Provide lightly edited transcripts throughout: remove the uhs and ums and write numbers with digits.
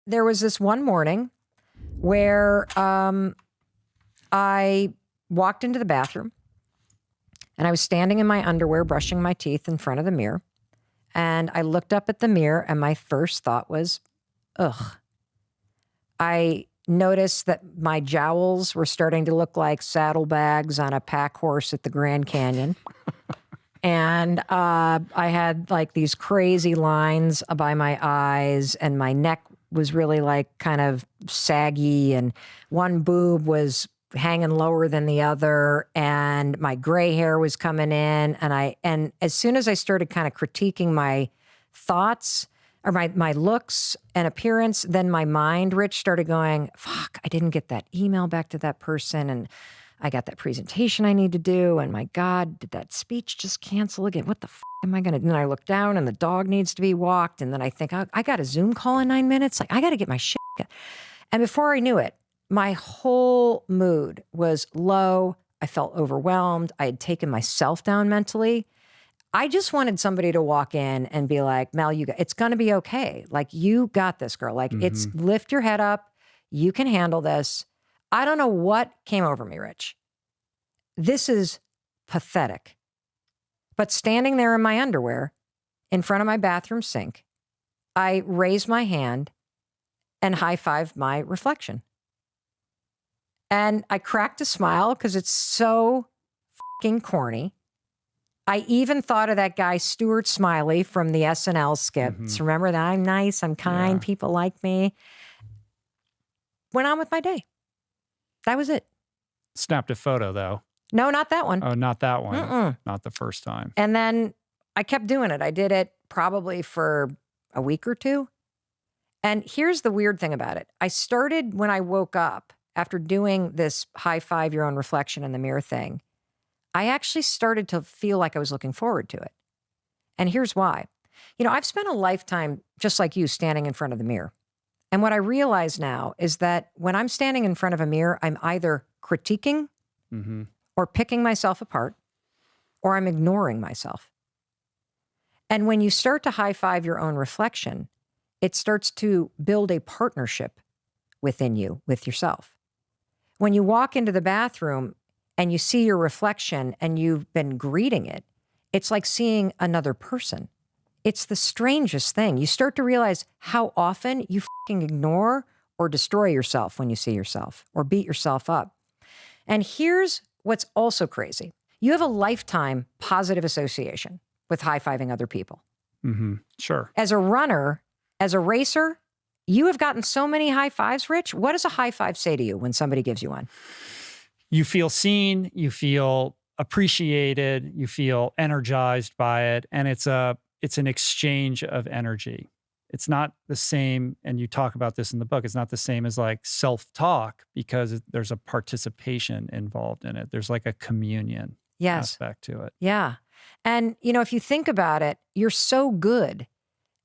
there was this one morning where I walked into the bathroom and I was standing in my underwear brushing my teeth in front of the mirror. And I looked up at the mirror and my first thought was, ugh. I noticed that my jowls were starting to look like saddlebags on a pack horse at the Grand Canyon. And I had like these crazy lines by my eyes, and my neck was really like kind of saggy, and one boob was hanging lower than the other, and my gray hair was coming in. And as soon as I started kind of critiquing my thoughts or my looks and appearance, then my mind, Rich, started going, fuck, I didn't get that email back to that person, and I got that presentation I need to do, and my God, did that speech just cancel again? What the fuck am I going to do? And then I look down and the dog needs to be walked, and then I think, I got a Zoom call in 9 minutes. Like, I got to get my shit. And before I knew it, my whole mood was low. I felt overwhelmed. I had taken myself down mentally. I just wanted somebody to walk in and be like, Mel, it's going to be okay. Like, you got this, girl. Like, it's lift your head up. You can handle this. I don't know what came over me, Rich. This is pathetic. But standing there in my underwear in front of my bathroom sink, I raised my hand and high-fived my reflection. And I cracked a smile because it's so fucking corny. I even thought of that guy, Stuart Smiley from the SNL skits. Remember that? I'm nice, I'm kind, people like me. Went on with my day. That was it. Snapped a photo, though. No, not that one. Oh, not that one. Not the first time. And then I kept doing it. I did it probably for a week or two. And here's the weird thing about it. I started when I woke up after doing this high-five your own reflection in the mirror thing. I actually started to feel like I was looking forward to it. And here's why. You know, I've spent a lifetime, just like you, standing in front of the mirror. And what I realize now is that when I'm standing in front of a mirror, I'm either critiquing or picking myself apart, or I'm ignoring myself. And when you start to high-five your own reflection, it starts to build a partnership within you, with yourself. When you walk into the bathroom and you see your reflection and you've been greeting it, it's like seeing another person. It's the strangest thing. You start to realize how often you fucking ignore or destroy yourself when you see yourself or beat yourself up. And here's what's also crazy. You have a lifetime positive association with high-fiving other people. Sure. As a runner, as a racer, you have gotten so many high fives, Rich. What does a high five say to you when somebody gives you one? You feel seen, you feel appreciated, you feel energized by it, and it's an exchange of energy. It's not the same, and you talk about this in the book, it's not the same as like self-talk because there's a participation involved in it. There's like a communion aspect to it. Yeah. And, you know, if you think about it, you're so good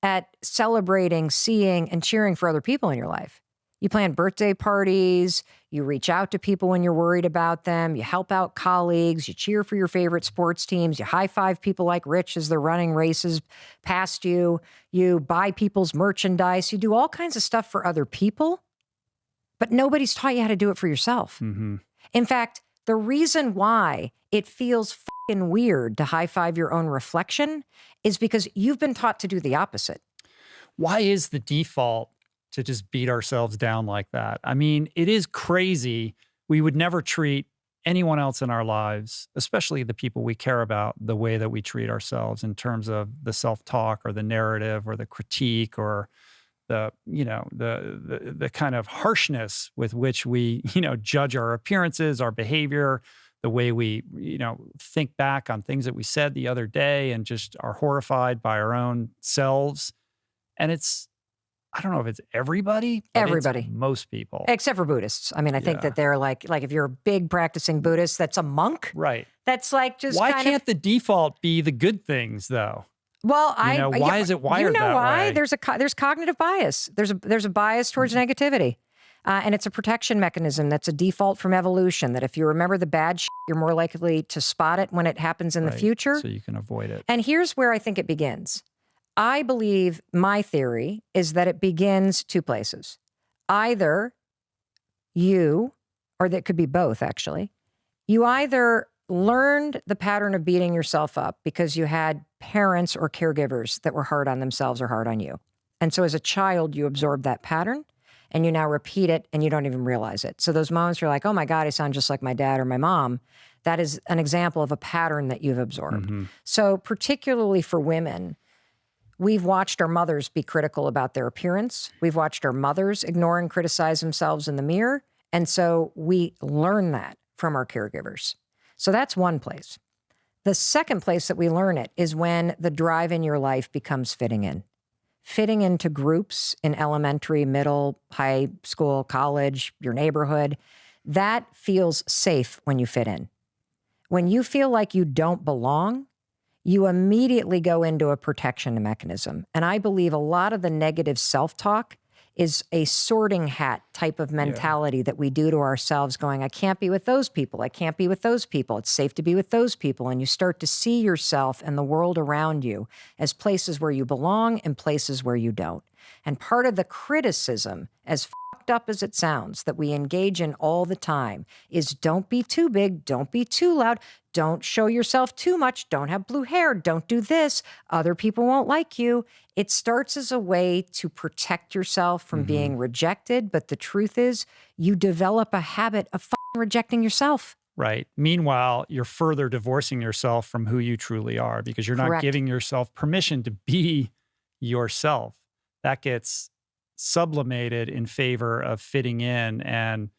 at celebrating, seeing, and cheering for other people in your life. You plan birthday parties, you reach out to people when you're worried about them, you help out colleagues, you cheer for your favorite sports teams, you high-five people like Rich as they're running races past you, you buy people's merchandise, you do all kinds of stuff for other people, but nobody's taught you how to do it for yourself. In fact, the reason why it feels fucking weird to high-five your own reflection is because you've been taught to do the opposite. Why is the default to just beat ourselves down like that? I mean, it is crazy. We would never treat anyone else in our lives, especially the people we care about, the way that we treat ourselves in terms of the self-talk or the narrative or the critique or the, you know, the kind of harshness with which we, you know, judge our appearances, our behavior, the way we, you know, think back on things that we said the other day and just are horrified by our own selves. And it's, I don't know if it's everybody, but everybody, it's most people. Except for Buddhists. I mean, I think that they're like if you're a big practicing Buddhist, that's a monk. Right. That's like just why can't the default be the good things though? Well, why is it wired that way? You know why? There's cognitive bias. There's a bias towards negativity. And it's a protection mechanism that's a default from evolution, that if you remember the bad shit, you're more likely to spot it when it happens in the future. So you can avoid it. And here's where I think it begins. I believe my theory is that it begins two places. Either you, or that could be both actually, you either learned the pattern of beating yourself up because you had parents or caregivers that were hard on themselves or hard on you. And so as a child, you absorbed that pattern and you now repeat it and you don't even realize it. So those moments you're like, oh my God, I sound just like my dad or my mom. That is an example of a pattern that you've absorbed. So particularly for women, we've watched our mothers be critical about their appearance. We've watched our mothers ignore and criticize themselves in the mirror. And so we learn that from our caregivers. So that's one place. The second place that we learn it is when the drive in your life becomes fitting in. Fitting into groups in elementary, middle, high school, college, your neighborhood. That feels safe when you fit in. When you feel like you don't belong, you immediately go into a protection mechanism. And I believe a lot of the negative self-talk is a sorting hat type of mentality that we do to ourselves going, I can't be with those people. I can't be with those people. It's safe to be with those people. And you start to see yourself and the world around you as places where you belong and places where you don't. And part of the criticism, as fucked up as it sounds, that we engage in all the time is don't be too big, don't be too loud, don't show yourself too much, don't have blue hair, don't do this, other people won't like you. It starts as a way to protect yourself from being rejected, but the truth is you develop a habit of rejecting yourself. Right. Meanwhile, you're further divorcing yourself from who you truly are because you're not giving yourself permission to be yourself. That gets sublimated in favor of fitting in and,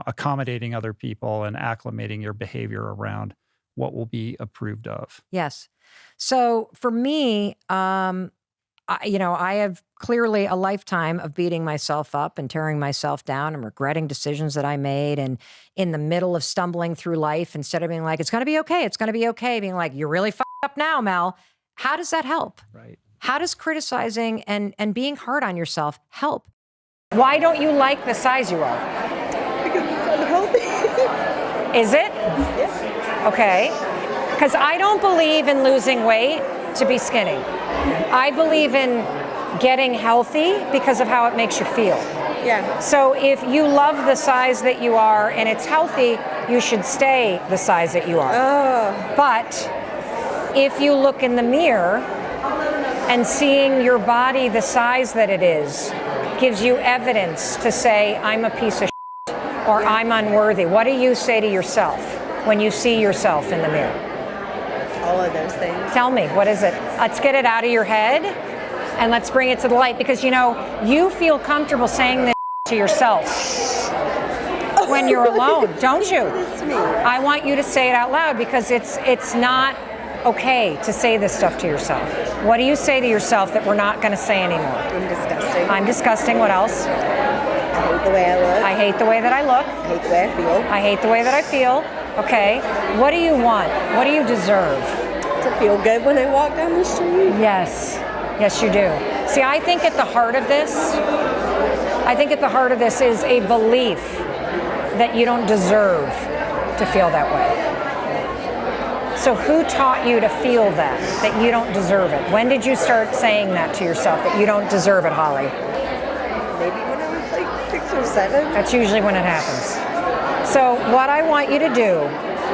accommodating other people and acclimating your behavior around what will be approved of. Yes. So for me, I have clearly a lifetime of beating myself up and tearing myself down and regretting decisions that I made. And in the middle of stumbling through life, instead of being like, it's going to be okay, it's going to be okay, being like, you're really fucked up now, Mel. How does that help? Right. How does criticizing and being hard on yourself help? Why don't you like the size you are? Because it's unhealthy. Is it? Yeah. Okay. Because I don't believe in losing weight to be skinny. I believe in getting healthy because of how it makes you feel. Yeah. So if you love the size that you are and it's healthy, you should stay the size that you are. Oh. But if you look in the mirror and seeing your body the size that it is gives you evidence to say, I'm a piece of shit or I'm unworthy. What do you say to yourself when you see yourself in the mirror? All of those things. Tell me, what is it? Let's get it out of your head and let's bring it to the light because, you feel comfortable saying this to yourself when you're alone, don't you? It's me. I want you to say it out loud because it's not okay to say this stuff to yourself. What do you say to yourself that we're not going to say anymore? I'm disgusting. I'm disgusting. What else? I hate the way I look. I hate the way that I look. I hate the way I feel. I hate the way that I feel. Okay. What do you want? What do you deserve? To feel good when I walk down the street. Yes. Yes, you do. See, I think at the heart of this is a belief that you don't deserve to feel that way. So who taught you to feel that you don't deserve it? When did you start saying that to yourself, that you don't deserve it, Holly? Maybe when I was like 6 or 7. That's usually when it happens. So what I want you to do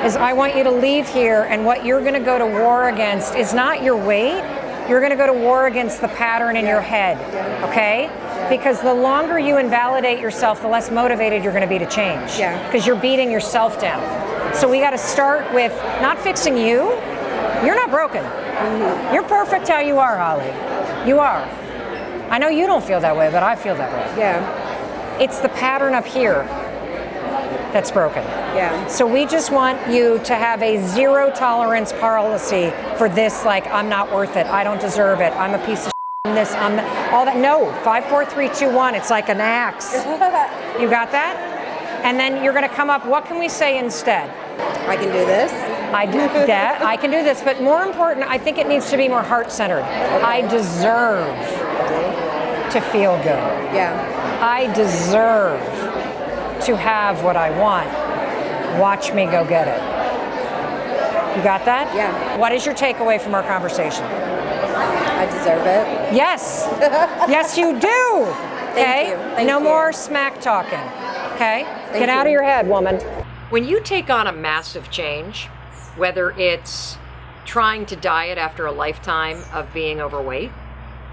is I want you to leave here, and what you're going to go to war against is not your weight. You're going to go to war against the pattern in your head, okay? Because the longer you invalidate yourself, the less motivated you're going to be to change. Yeah. Because you're beating yourself down. So we got to start with not fixing you. You're not broken. You're perfect how you are, Holly. You are. I know you don't feel that way, but I feel that way. Yeah. It's the pattern up here that's broken. Yeah. So we just want you to have a zero tolerance policy for this, like, I'm not worth it, I don't deserve it, I'm a piece of shit, this, I'm all that. No, 5, 4, 3, 2, 1, it's like an axe. You got that? And then you're gonna come up, what can we say instead? I can do this. I do that, I can do this, but more important, I think it needs to be more heart-centered. I deserve to feel good. Yeah. I deserve to have what I want. Watch me go get it. You got that? Yeah. What is your takeaway from our conversation? I I deserve it. Yes. Yes, you do. Okay? you. Thank no you. more smack talking. Okay? Get Thank out of you. your head, woman. When you take on a massive change, whether it's trying to diet after a lifetime of being overweight,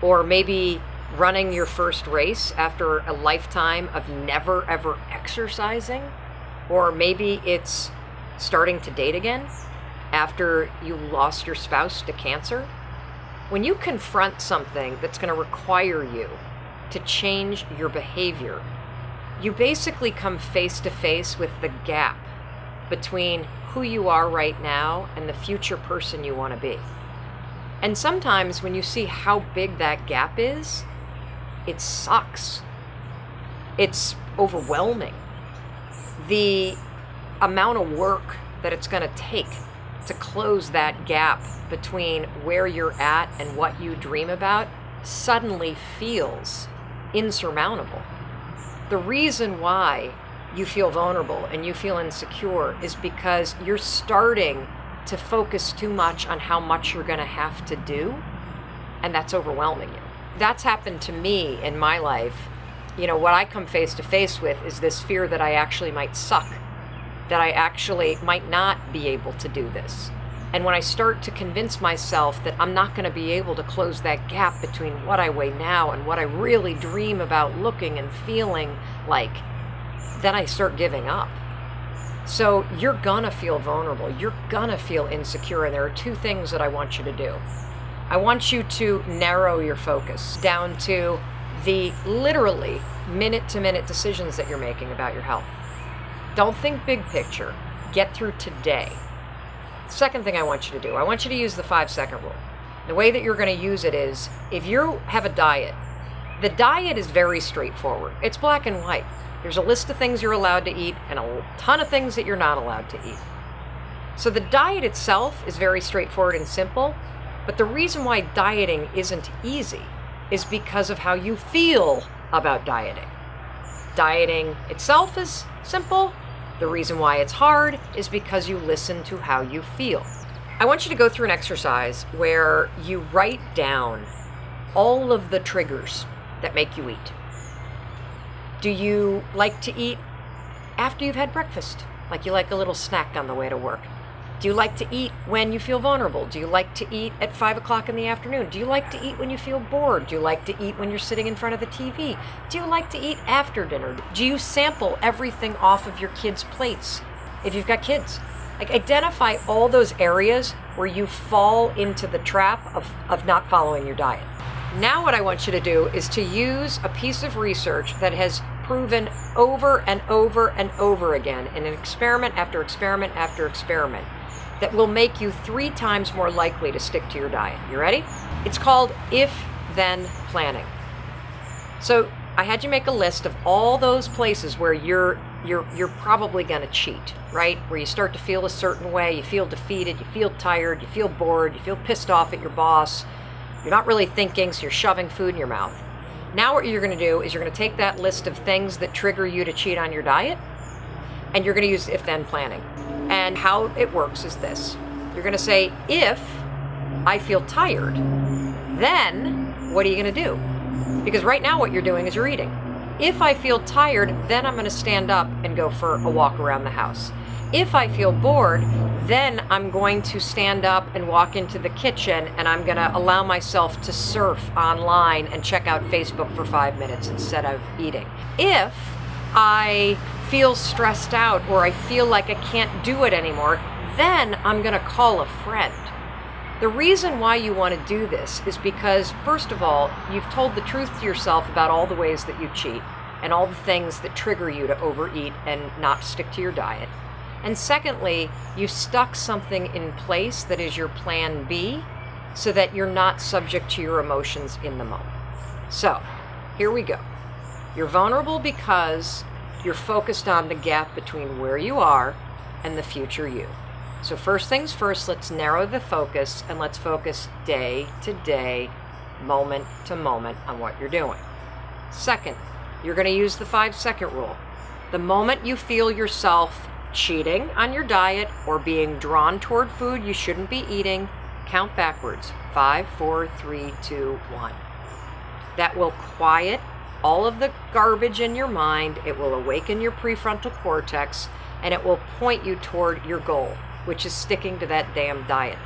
or maybe running your first race after a lifetime of never ever exercising, or maybe it's starting to date again after you lost your spouse to cancer, when you confront something that's going to require you to change your behavior, you basically come face to face with the gap between who you are right now and the future person you want to be. And sometimes when you see how big that gap is, it sucks. It's overwhelming. The amount of work that it's going to take to close that gap between where you're at and what you dream about suddenly feels insurmountable. The reason why you feel vulnerable and you feel insecure is because you're starting to focus too much on how much you're going to have to do, and that's overwhelming you. That's happened to me in my life. You know, what I come face to face with is this fear that I actually might suck, that I actually might not be able to do this. And when I start to convince myself that I'm not going to be able to close that gap between what I weigh now and what I really dream about looking and feeling like, then I start giving up. So you're gonna feel vulnerable. You're gonna feel insecure. And there are two things that I want you to do. I want you to narrow your focus down to the literally minute-to-minute decisions that you're making about your health. Don't think big picture. Get through today. Second thing I want you to do, I want you to use the 5-second rule. The way that you're going to use it is, if you have a diet, the diet is very straightforward. It's black and white. There's a list of things you're allowed to eat and a ton of things that you're not allowed to eat. So the diet itself is very straightforward and simple, but the reason why dieting isn't easy is because of how you feel about dieting. Dieting itself is simple. The reason why it's hard is because you listen to how you feel. I want you to go through an exercise where you write down all of the triggers that make you eat. Do you like to eat after you've had breakfast? Like you like a little snack on the way to work? Do you like to eat when you feel vulnerable? Do you like to eat at 5 o'clock in the afternoon? Do you like to eat when you feel bored? Do you like to eat when you're sitting in front of the TV? Do you like to eat after dinner? Do you sample everything off of your kids' plates if you've got kids? Like, identify all those areas where you fall into the trap of not following your diet. Now what I want you to do is to use a piece of research that has proven over and over and over again in an experiment after experiment after experiment that will make you 3 times more likely to stick to your diet. You ready? It's called if-then planning. So I had you make a list of all those places where you're probably going to cheat, right? Where you start to feel a certain way, you feel defeated, you feel tired, you feel bored, you feel pissed off at your boss. You're not really thinking, so you're shoving food in your mouth. Now what you're going to do is you're going to take that list of things that trigger you to cheat on your diet, and you're going to use if-then planning. And how it works is this. You're going to say, if I feel tired, then what are you going to do? Because right now what you're doing is you're eating. If I feel tired, then I'm going to stand up and go for a walk around the house. If I feel bored, then I'm going to stand up and walk into the kitchen, and I'm going to allow myself to surf online and check out Facebook for 5 minutes instead of eating. If I feel stressed out or I feel like I can't do it anymore, then I'm going to call a friend. The reason why you want to do this is because, first of all, you've told the truth to yourself about all the ways that you cheat and all the things that trigger you to overeat and not stick to your diet. And secondly, you've stuck something in place that is your plan B so that you're not subject to your emotions in the moment. So, here we go. You're vulnerable because you're focused on the gap between where you are and the future you. So first things first, let's narrow the focus and let's focus day to day, moment to moment on what you're doing. Second, you're going to use the 5-second rule. The moment you feel yourself cheating on your diet or being drawn toward food you shouldn't be eating, count backwards. 5, 4, 3, 2, 1. That will quiet all of the garbage in your mind. It will awaken your prefrontal cortex, and it will point you toward your goal, which is sticking to that damn diet.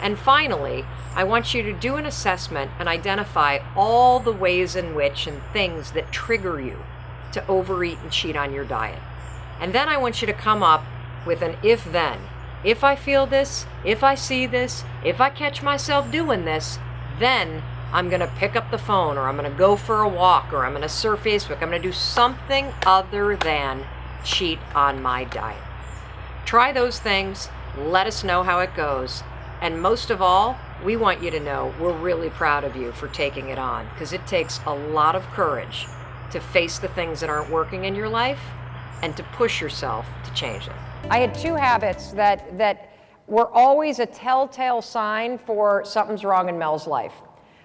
And finally, I want you to do an assessment and identify all the ways in which and things that trigger you to overeat and cheat on your diet. And then I want you to come up with an if-then. If I feel this, if I see this, if I catch myself doing this, then I'm going to pick up the phone, or I'm going to go for a walk, or I'm going to surf Facebook. I'm going to do something other than cheat on my diet. Try those things. Let us know how it goes. And most of all, we want you to know we're really proud of you for taking it on, because it takes a lot of courage to face the things that aren't working in your life and to push yourself to change them. I had 2 habits that were always a telltale sign for something's wrong in Mel's life.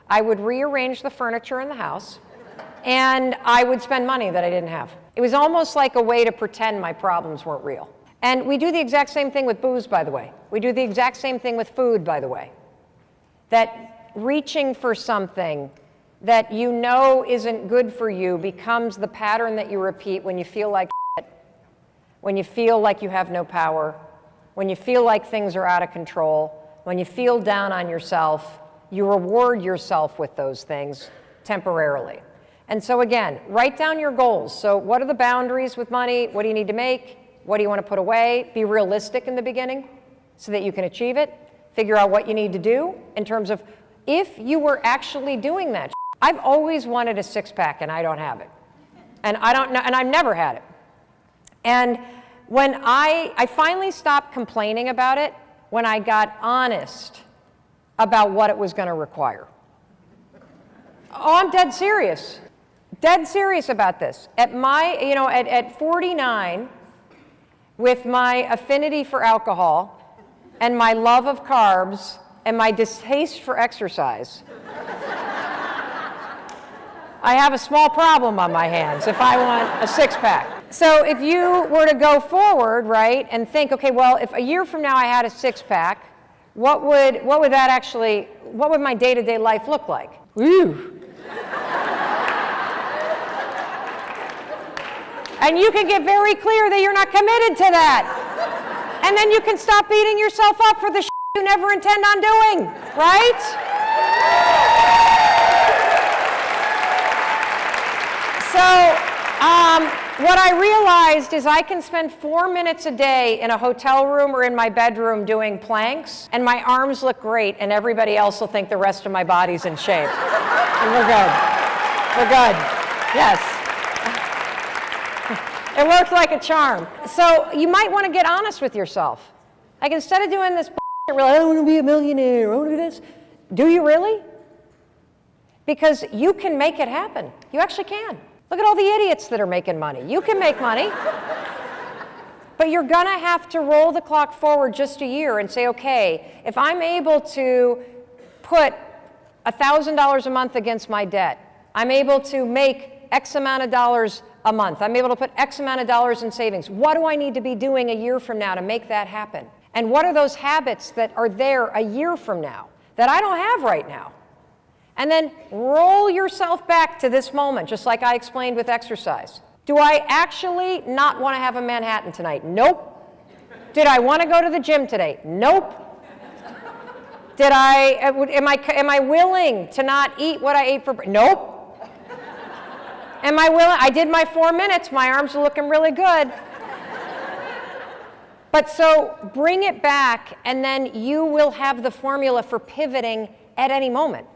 I would rearrange the furniture in the house, and I would spend money that I didn't have. It was almost like a way to pretend my problems weren't real. And we do the exact same thing with booze, by the way. We do the exact same thing with food, by the way. That reaching for something that you know isn't good for you becomes the pattern that you repeat when you feel like shit, when you feel like you have no power, when you feel like things are out of control, when you feel down on yourself. You reward yourself with those things temporarily. And so again, write down your goals. So what are the boundaries with money? What do you need to make? What do you want to put away? Be realistic in the beginning so that you can achieve it. Figure out what you need to do in terms of if you were actually doing that. I've always wanted a 6-pack and I don't have it. And I don't know, and I've never had it. And when I finally stopped complaining about it, when I got honest about what it was going to require. Oh, I'm dead serious. Dead serious about this. At my, at 49, with my affinity for alcohol and my love of carbs and my distaste for exercise, I have a small problem on my hands if I want a 6-pack. So if you were to go forward, right, and think, okay, well, if a year from now I had a 6-pack, what would my day-to-day life look like? Ooh. And you can get very clear that you're not committed to that. And then you can stop beating yourself up for the shit you never intend on doing, right? So, what I realized is I can spend 4 minutes a day in a hotel room or in my bedroom doing planks, and my arms look great, and everybody else will think the rest of my body's in shape. And we're good. We're good. Yes. It worked like a charm. So you might want to get honest with yourself. Like, instead of doing this bullshit, I want to be a millionaire, I want to do this. Do you really? Because you can make it happen. You actually can. Look at all the idiots that are making money. You can make money. But you're going to have to roll the clock forward just a year and say, okay, if I'm able to put $1,000 a month against my debt, I'm able to make X amount of dollars a month, I'm able to put X amount of dollars in savings, what do I need to be doing a year from now to make that happen? And what are those habits that are there a year from now that I don't have right now? And then roll yourself back to this moment, just like I explained with exercise. Do I actually not want to have a Manhattan tonight? Nope. Did I want to go to the gym today? Nope. Am I willing to not eat what I ate for breakfast? Nope. Am I willing? I did my 4 minutes. My arms are looking really good. But so bring it back, and then you will have the formula for pivoting at any moment.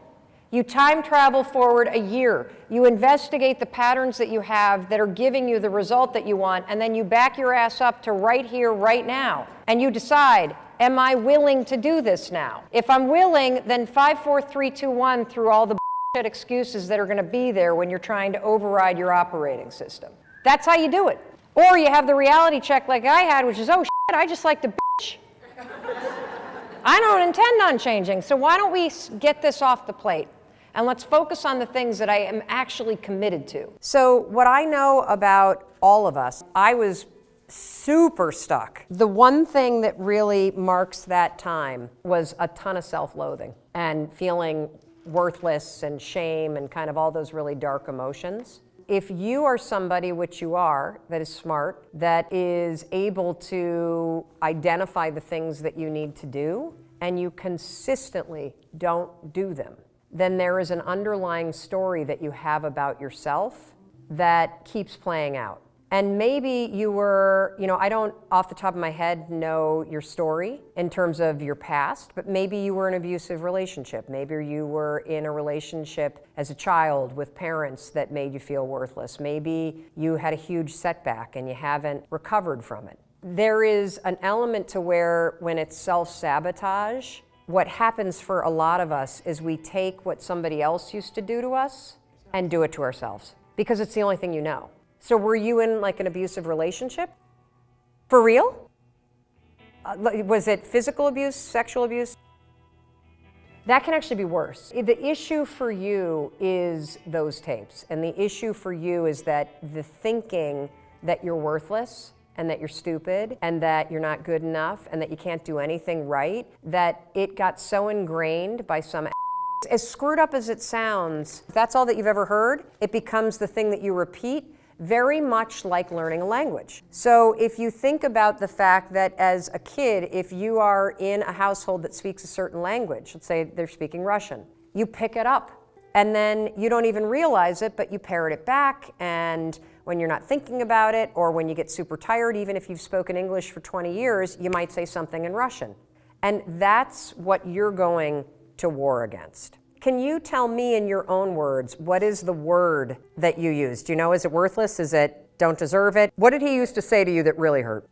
You time travel forward a year. You investigate the patterns that you have that are giving you the result that you want, and then you back your ass up to right here, right now. And you decide, am I willing to do this now? If I'm willing, then 5, 4, 3, 2, 1 through all the bullshit excuses that are going to be there when you're trying to override your operating system. That's how you do it. Or you have the reality check like I had, which is, oh shit, I just like to bitch. I don't intend on changing, so why don't we get this off the plate? And let's focus on the things that I am actually committed to. So what I know about all of us, I was super stuck. The one thing that really marks that time was a ton of self-loathing and feeling worthless and shame and kind of all those really dark emotions. If you are somebody, which you are, that is smart, that is able to identify the things that you need to do, and you consistently don't do them, then there is an underlying story that you have about yourself that keeps playing out. And maybe you were, I don't off the top of my head know your story in terms of your past, but maybe you were in an abusive relationship. Maybe you were in a relationship as a child with parents that made you feel worthless. Maybe you had a huge setback and you haven't recovered from it. There is an element to where when it's self-sabotage, what happens for a lot of us is we take what somebody else used to do to us and do it to ourselves because it's the only thing you know. So were you in like an abusive relationship? For real? Was it physical abuse, sexual abuse? That can actually be worse. The issue for you is those tapes. And the issue for you is that the thinking that you're worthless and that you're stupid and that you're not good enough and that you can't do anything right, that it got so ingrained by some as screwed up as it sounds, if that's all that you've ever heard, it becomes the thing that you repeat, very much like learning a language. So if you think about the fact that as a kid, if you are in a household that speaks a certain language, let's say they're speaking Russian, you pick it up and then you don't even realize it, but you parrot it back, and when you're not thinking about it or when you get super tired, even if you've spoken English for 20 years, you might say something in Russian. And that's what you're going to war against. Can you tell me in your own words, what is the word that you use? Do you know, is it worthless? Is it don't deserve it? What did he used to say to you that really hurt?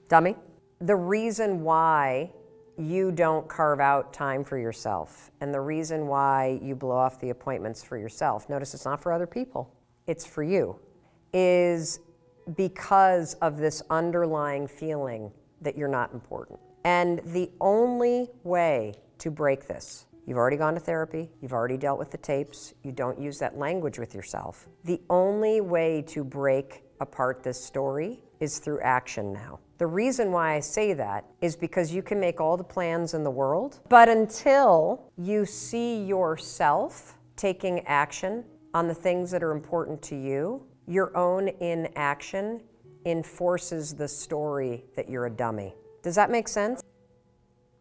Dummy? The reason why you don't carve out time for yourself and the reason why you blow off the appointments for yourself, notice it's not for other people, it's for you, is because of this underlying feeling that you're not important. And the only way to break this, you've already gone to therapy, you've already dealt with the tapes, you don't use that language with yourself. The only way to break apart this story is through action now. The reason why I say that is because you can make all the plans in the world, but until you see yourself taking action on the things that are important to you, your own inaction enforces the story that you're a dummy. Does that make sense?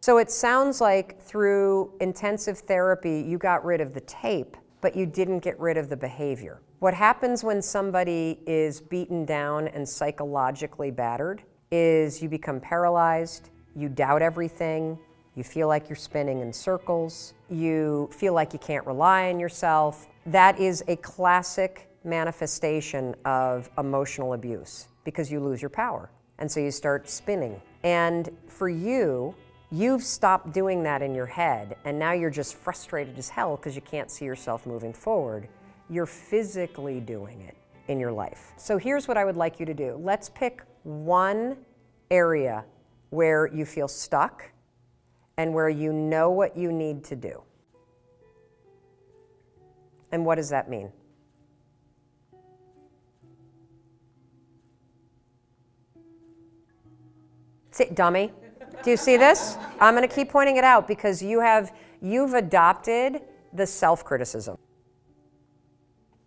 So it sounds like through intensive therapy, you got rid of the tape, but you didn't get rid of the behavior. What happens when somebody is beaten down and psychologically battered is you become paralyzed, you doubt everything, you feel like you're spinning in circles, you feel like you can't rely on yourself. That is a classic manifestation of emotional abuse because you lose your power. And so you start spinning. And for you, you've stopped doing that in your head, and now you're just frustrated as hell because you can't see yourself moving forward. You're physically doing it in your life. So here's what I would like you to do. Let's pick one area where you feel stuck and where you know what you need to do. And what does that mean? See, dummy. Do you see this? I'm going to keep pointing it out because you've adopted the self-criticism.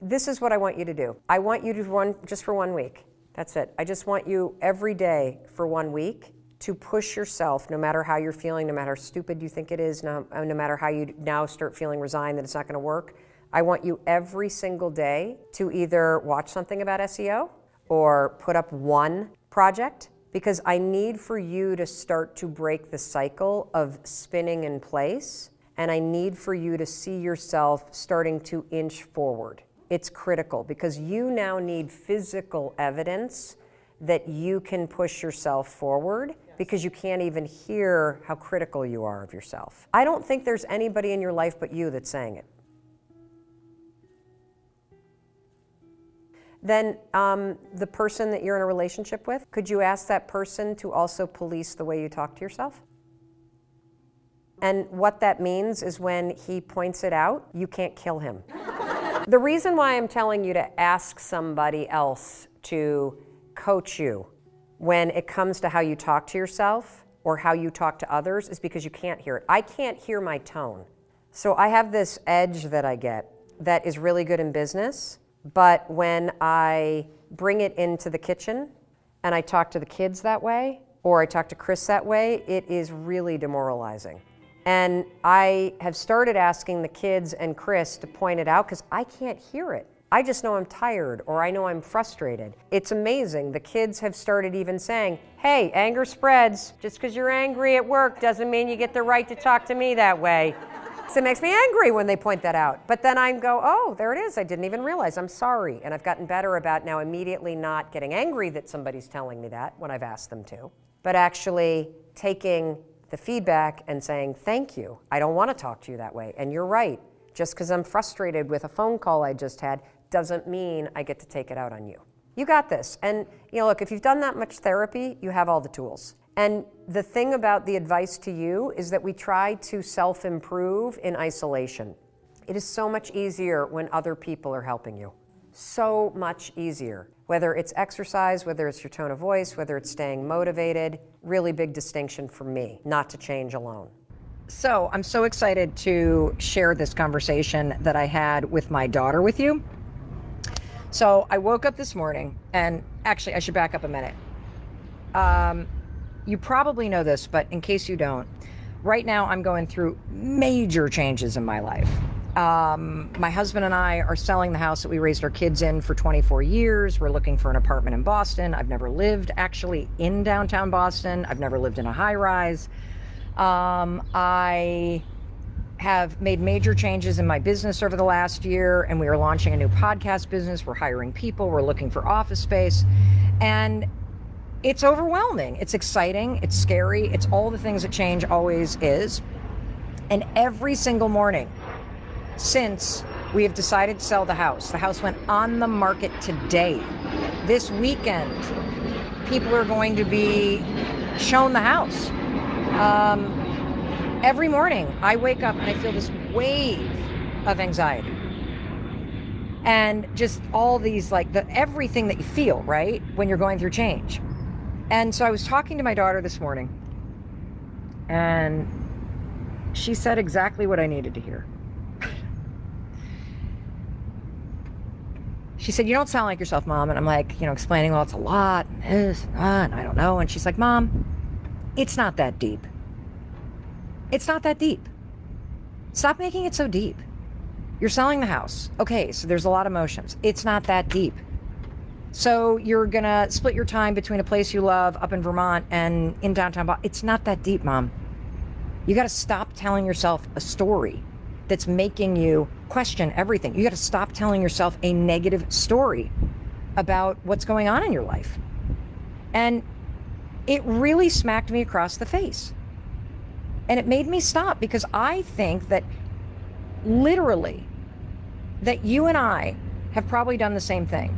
This is what I want you to do. I want you to run just for 1 week. That's it. I just want you every day for 1 week to push yourself, no matter how you're feeling, no matter how stupid you think it is, no matter how you now start feeling resigned that it's not going to work. I want you every single day to either watch something about SEO or put up one project, because I need for you to start to break the cycle of spinning in place, and I need for you to see yourself starting to inch forward. It's critical because you now need physical evidence that you can push yourself forward because you can't even hear how critical you are of yourself. I don't think there's anybody in your life but you that's saying it. Then the person that you're in a relationship with, could you ask that person to also police the way you talk to yourself? And what that means is when he points it out, you can't kill him. The reason why I'm telling you to ask somebody else to coach you when it comes to how you talk to yourself or how you talk to others is because you can't hear it. I can't hear my tone. So I have this edge that I get that is really good in business, but when I bring it into the kitchen and I talk to the kids that way, or I talk to Chris that way, it is really demoralizing. And I have started asking the kids and Chris to point it out because I can't hear it. I just know I'm tired or I know I'm frustrated. It's amazing. The kids have started even saying, hey, anger spreads. Just because you're angry at work doesn't mean you get the right to talk to me that way. So it makes me angry when they point that out. But then I go, oh, there it is. I didn't even realize. I'm sorry. And I've gotten better about now immediately not getting angry that somebody's telling me that when I've asked them to, but actually taking the feedback and saying, thank you. I don't want to talk to you that way. And you're right. Just because I'm frustrated with a phone call I just had doesn't mean I get to take it out on you. You got this. And look, if you've done that much therapy, you have all the tools. And the thing about the advice to you is that we try to self-improve in isolation. It is so much easier when other people are helping you. So much easier. Whether it's exercise, whether it's your tone of voice, whether it's staying motivated, really big distinction for me, not to change alone. So I'm so excited to share this conversation that I had with my daughter with you. So I woke up this morning, and actually I should back up a minute. You probably know this, but in case you don't, right now I'm going through major changes in my life. My husband and I are selling the house that we raised our kids in for 24 years. We're looking for an apartment in Boston. I've never lived actually in downtown Boston. I've never lived in a high rise. I have made major changes in my business over the last year, and we are launching a new podcast business. We're hiring people. We're looking for office space. And it's overwhelming. It's exciting. It's scary. It's all the things that change always is. And every single morning since we have decided to sell the house went on the market today. This weekend, people are going to be shown the house. Every morning I wake up and I feel this wave of anxiety. And just all these, everything that you feel, right, when you're going through change. And so I was talking to my daughter this morning, and she said exactly what I needed to hear. She said, you don't sound like yourself, Mom. And I'm like, explaining, well, it's a lot, and this, and that, and I don't know. And she's like, Mom, it's not that deep. It's not that deep. Stop making it so deep. You're selling the house. Okay, so there's a lot of emotions. It's not that deep. So you're going to split your time between a place you love up in Vermont and in downtown Boston. It's not that deep, Mom. You got to stop telling yourself a story that's making you question everything. You got to stop telling yourself a negative story about what's going on in your life. And it really smacked me across the face. And it made me stop, because I think that literally that you and I have probably done the same thing.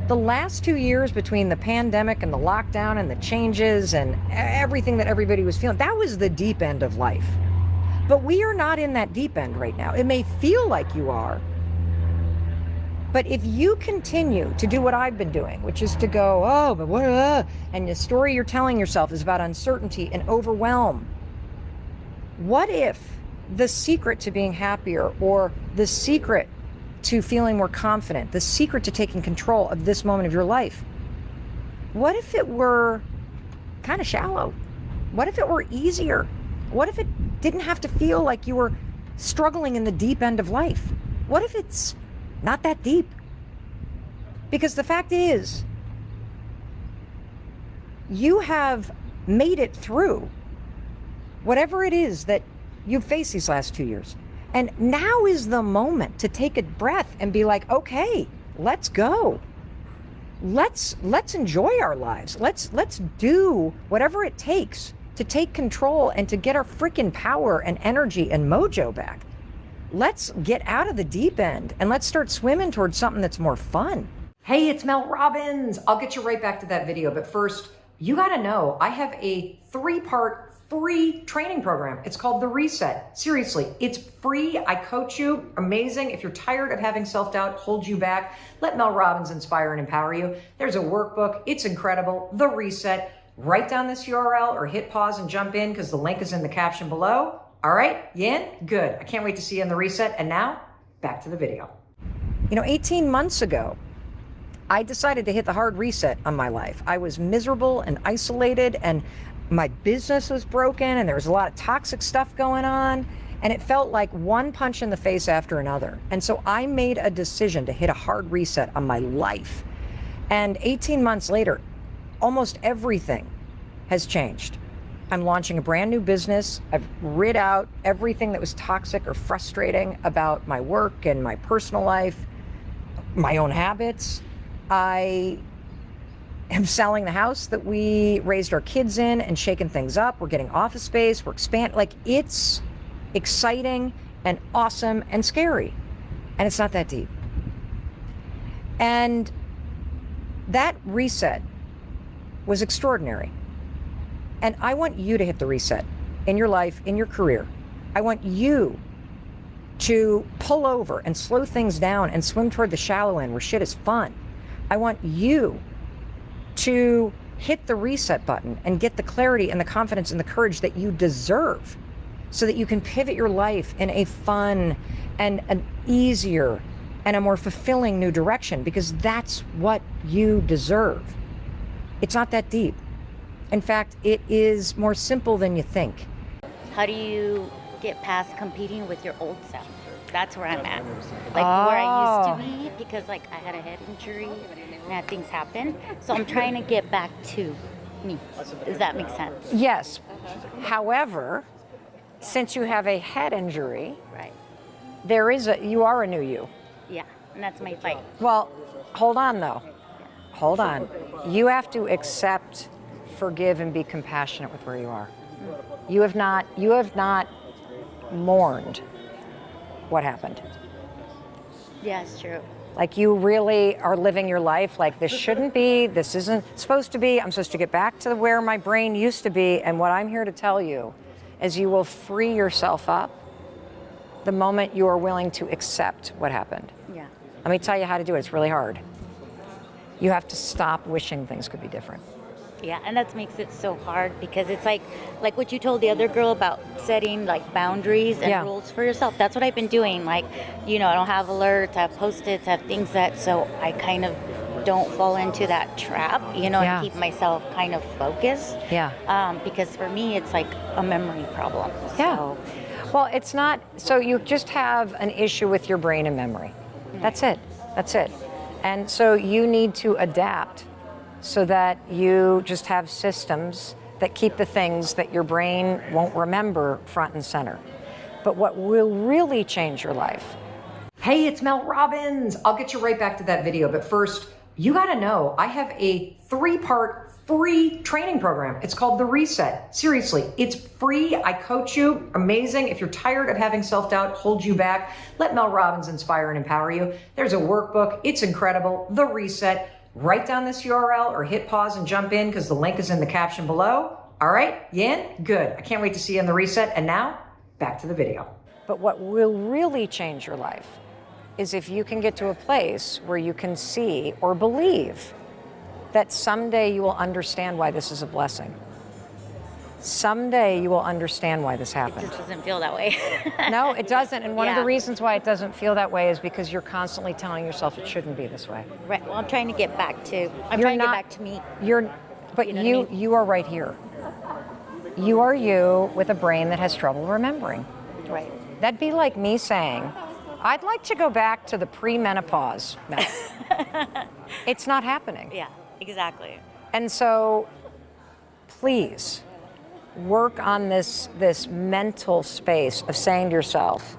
The last 2 years between the pandemic and the lockdown and the changes and everything that everybody was feeling, that was the deep end of life. But we are not in that deep end right now. It may feel like you are. But if you continue to do what I've been doing, which is to go, oh, but what, and the story you're telling yourself is about uncertainty and overwhelm. What if the secret to being happier, or the secret to feeling more confident, the secret to taking control of this moment of your life, what if it were kind of shallow? What if it were easier? What if it didn't have to feel like you were struggling in the deep end of life? What if it's not that deep? Because the fact is, you have made it through whatever it is that you've faced these last 2 years. And now is the moment to take a breath and be like, okay, let's go. Let's enjoy our lives. Let's do whatever it takes to take control and to get our freaking power and energy and mojo back. Let's get out of the deep end and let's start swimming towards something that's more fun. Hey, it's Mel Robbins. I'll get you right back to that video. But first, you got to know I have a 3-part free training program. It's called The Reset. Seriously, it's free. I coach you. Amazing. If you're tired of having self-doubt hold you back, let Mel Robbins inspire and empower you. There's a workbook. It's incredible. The Reset. Write down this URL or hit pause and jump in because the link is in the caption below. All right, you in? Good. I can't wait to see you in The Reset. And now, back to the video. 18 months ago, I decided to hit the hard reset on my life. I was miserable and isolated, and my business was broken, and there was a lot of toxic stuff going on, and it felt like one punch in the face after another. And so I made a decision to hit a hard reset on my life. And 18 months later, almost everything has changed. I'm launching a brand new business. I've rid out everything that was toxic or frustrating about my work and my personal life, my own habits. I am selling the house that we raised our kids in and shaking things up. We're getting office space. We're expanding. Like, it's exciting and awesome and scary. And it's not that deep. And that reset was extraordinary. And I want you to hit the reset in your life, in your career. I want you to pull over and slow things down and swim toward the shallow end where shit is fun. I want you to hit the reset button and get the clarity and the confidence and the courage that you deserve so that you can pivot your life in a fun and an easier and a more fulfilling new direction, because that's what you deserve. It's not that deep. In fact, it is more simple than you think. How do you get past competing with your old self? That's where I'm at. Like where I used to be, because like I had a head injury and had things happen. So I'm trying to get back to me. Does that make sense? Yes. However, since you have a head injury, Right. you are a new you. Yeah. And that's my fight. Well, hold on though. Hold on. You have to accept, forgive, and be compassionate with where you are. You have not mourned what happened. Yeah, it's true. Like, you really are living your life like this shouldn't be, this isn't supposed to be, I'm supposed to get back to where my brain used to be. And what I'm here to tell you is you will free yourself up the moment you are willing to accept what happened. Yeah. Let me tell you how to do it. It's really hard. You have to stop wishing things could be different. Yeah, and that makes it so hard, because it's like what you told the other girl about setting like boundaries and rules for yourself. That's what I've been doing. Like, I don't have alerts, I have post-its, I have things so I kind of don't fall into that trap, and keep myself kind of focused. Yeah. Because for me, it's like a memory problem. Yeah. So, Well, it's not, so you just have an issue with your brain and memory. That's it. That's it. And so you need to adapt so that you just have systems that keep the things that your brain won't remember front and center. But what will really change your life? Hey, it's Mel Robbins. I'll get you right back to that video. But first, you got to know I have a 3-part free training program. It's called The Reset. Seriously, it's free. I coach you. Amazing. If you're tired of having self-doubt hold you back, let Mel Robbins inspire and empower you. There's a workbook. It's incredible. The Reset. Write down this URL or hit pause and jump in because the link is in the caption below. All right, you in? Good. I can't wait to see you in The Reset. And now, back to the video. But what will really change your life is if you can get to a place where you can see or believe that someday you will understand why this is a blessing. Someday you will understand why this it happened. just doesn't feel that way. No, it doesn't. And one of the Yeah. reasons why it doesn't feel that way is because you're constantly telling yourself it shouldn't be this way. Right. Well, I'm trying to get back to. I'm You're trying to not- get back to me. But You know what I mean? you are right here. You are you with a brain that has trouble remembering. Right. That'd be like me saying, I'd like to go back to the pre-menopause. No. It's not happening. Yeah. Exactly. And so, please work on this mental space of saying to yourself,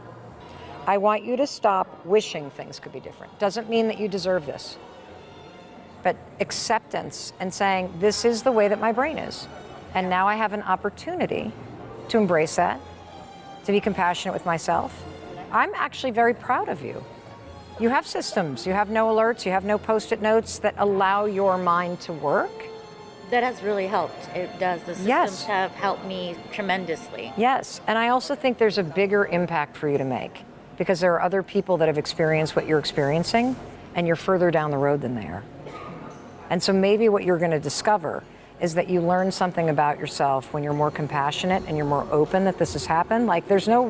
I want you to stop wishing things could be different. Doesn't mean that you deserve this. But acceptance and saying, this is the way that my brain is. And now I have an opportunity to embrace that, to be compassionate with myself. I'm actually very proud of you. You have systems, you have no alerts, you have no post-it notes that allow your mind to work. That has really helped. It does. The systems Yes. have helped me tremendously. Yes. And I also think there's a bigger impact for you to make because there are other people that have experienced what you're experiencing and you're further down the road than they are. And so maybe what you're going to discover is that you learn something about yourself when you're more compassionate and you're more open that this has happened. Like there's no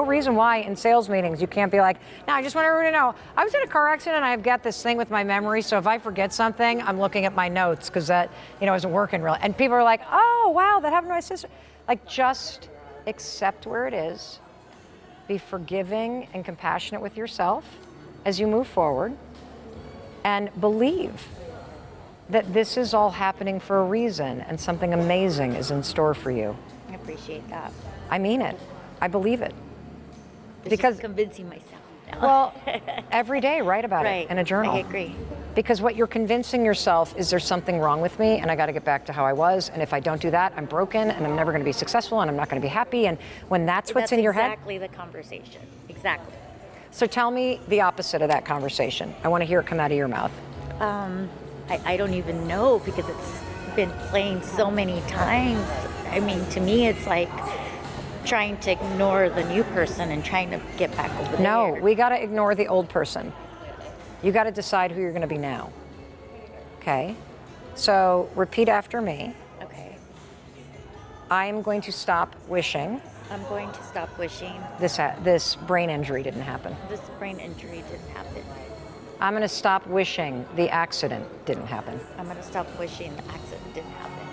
reason why in sales meetings you can't be like, no, I just want everyone to know I was in a car accident and I've got this thing with my memory. So if I forget something, I'm looking at my notes because that, isn't working really. And people are like, oh, wow, that happened to my sister. Like just accept where it is, be forgiving and compassionate with yourself as you move forward and believe that this is all happening for a reason and something amazing is in store for you. I appreciate that. I mean it. I believe it. It's Because- just convincing myself now. Well, every day write about right. it in a journal. I agree. Because what you're convincing yourself is there's something wrong with me and I got to get back to how I was. And if I don't do that, I'm broken and I'm never going to be successful and I'm not going to be happy. And when that's what's in your head. Exactly the conversation. Exactly. So tell me the opposite of that conversation. I want to hear it come out of your mouth. I don't even know because it's been playing so many times. I mean, to me, it's like trying to ignore the new person and trying to get back over there. No, we got to ignore the old person. You got to decide who you're going to be now. Okay? So repeat after me. Okay. I am going to stop wishing I'm going to stop wishing this brain injury didn't happen. this brain injury didn't happen. I'm going to stop wishing the accident didn't happen. I'm going to stop wishing the accident didn't happen.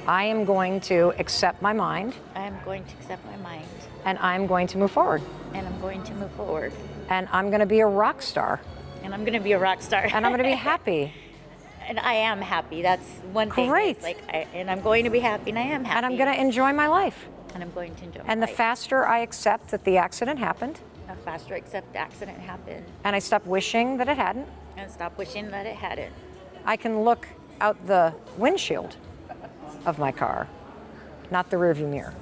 I am going to accept my mind I am going to accept my mind and I'm going to move forward. and I'm going to move forward. And I'm going to be a rock star And I'm going to be a rock star. and I'm going to be happy. And I am happy. That's one thing. Great. It's like, and I'm going to be happy and I am happy. And I'm going to enjoy my life. And I'm going to enjoy And my the life. faster I accept that the accident happened The faster I accept the accident happened and I stop wishing that it hadn't, and stop wishing that it hadn't. I can look out the windshield of my car, not the rearview mirror.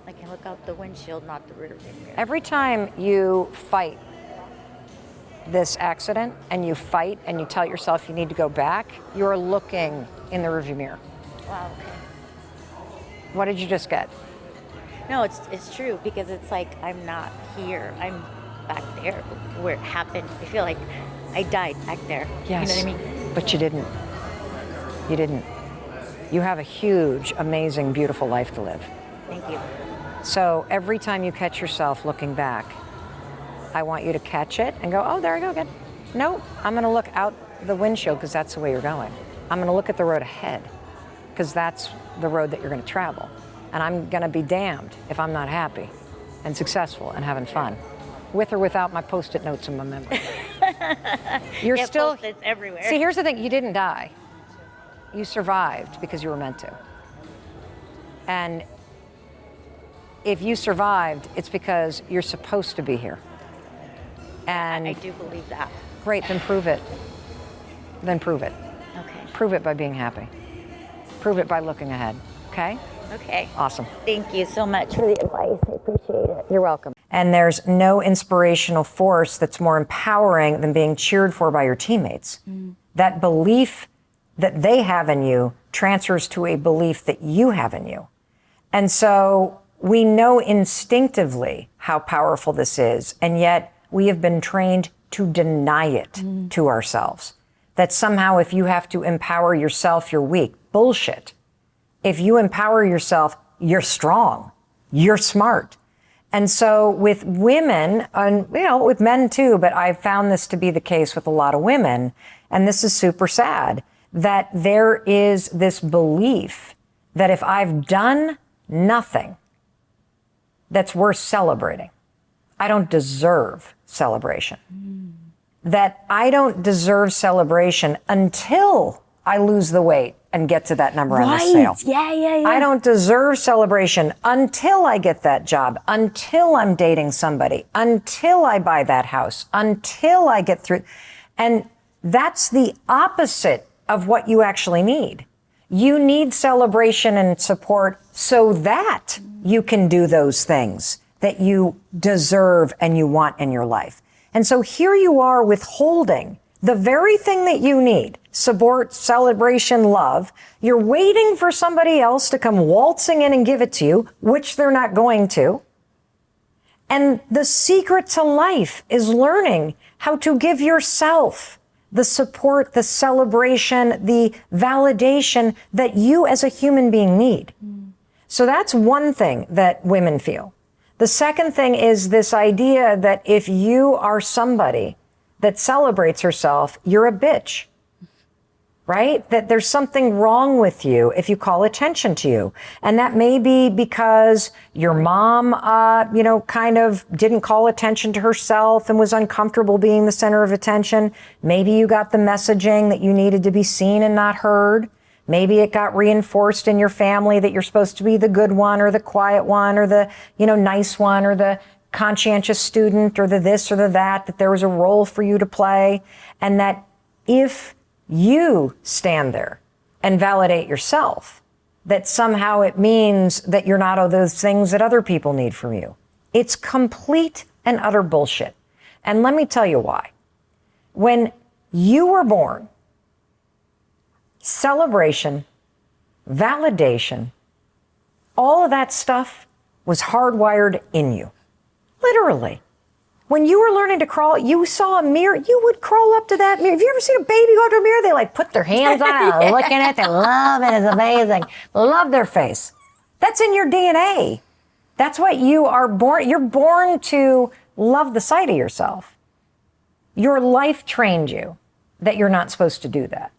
I can look out the windshield, not the rear view mirror. Every time you fight this accident and you fight and you tell yourself you need to go back, you're looking in the rearview mirror. Wow, okay. What did you just get? No, it's true because it's like I'm not here. I'm back there where it happened. I feel like I died back there. Yes. You know what I mean? But you didn't. You didn't. You have a huge, amazing, beautiful life to live. Thank you. So every time you catch yourself looking back, I want you to catch it and go, oh, there I go again. No, I'm going to look out the windshield because that's the way you're going. I'm going to look at the road ahead because that's the road that you're going to travel. And I'm going to be damned if I'm not happy and successful and having fun, with or without my Post-it notes and my memory. You're Yeah, still. Post-its everywhere. See, here's the thing: you didn't die. You survived because you were meant to. And if you survived, it's because you're supposed to be here. And I do believe that. great, then prove it. Then prove it. Okay. Prove it by being happy. Prove it by looking ahead. Okay? Okay. Awesome. Thank you so much for the advice. I appreciate it. You're welcome. And there's no inspirational force that's more empowering than being cheered for by your teammates. That belief that they have in you transfers to a belief that you have in you. And so we know instinctively how powerful this is, and yet we have been trained to deny it to ourselves. That somehow if you have to empower yourself, you're weak. Bullshit. If you empower yourself, you're strong, you're smart. And so with women, and with men too, but I've found this to be the case with a lot of women, and this is super sad, that there is this belief that if I've done nothing that's worth celebrating, I don't deserve celebration. That I don't deserve celebration until I lose the weight and get to that number on the sale. Yeah. I don't deserve celebration until I get that job, until I'm dating somebody, until I buy that house, until I get through. And that's the opposite of what you actually need. You need celebration and support so that you can do those things that you deserve and you want in your life. And so here you are withholding the very thing that you need, support, celebration, love. You're waiting for somebody else to come waltzing in and give it to you, which they're not going to. And the secret to life is learning how to give yourself the support, the celebration, the validation that you as a human being need. So that's one thing that women feel. The second thing is this idea that if you are somebody that celebrates herself, you're a bitch. Right? That there's something wrong with you if you call attention to you. And that may be because your mom, kind of didn't call attention to herself and was uncomfortable being the center of attention. Maybe you got the messaging that you needed to be seen and not heard. Maybe it got reinforced in your family that you're supposed to be the good one or the quiet one or the, nice one or the conscientious student or the this or the that there was a role for you to play. And that if you stand there and validate yourself, that somehow it means that you're not all those things that other people need from you. It's complete and utter bullshit. And let me tell you why. When you were born, celebration, validation, all of that stuff was hardwired in you. Literally. When you were learning to crawl, you saw a mirror, you would crawl up to that mirror. Have you ever seen a baby go to a mirror? They like put their hands on it, or looking at it, they love it, it's amazing. Love their face. That's in your DNA. That's what you are born. You're born to love the sight of yourself. Your life trained you that you're not supposed to do that.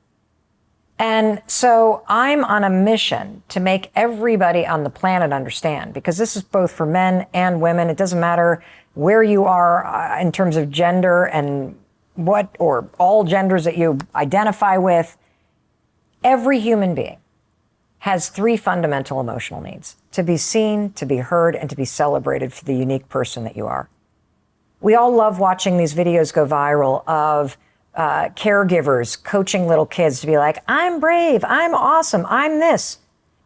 And so I'm on a mission to make everybody on the planet understand, because this is both for men and women. It doesn't matter where you are in terms of gender and or all genders that you identify with. Every human being has 3 fundamental emotional needs: to be seen, to be heard, and to be celebrated for the unique person that you are. We all love watching these videos go viral of caregivers coaching little kids to be like, I'm brave, I'm awesome, I'm this.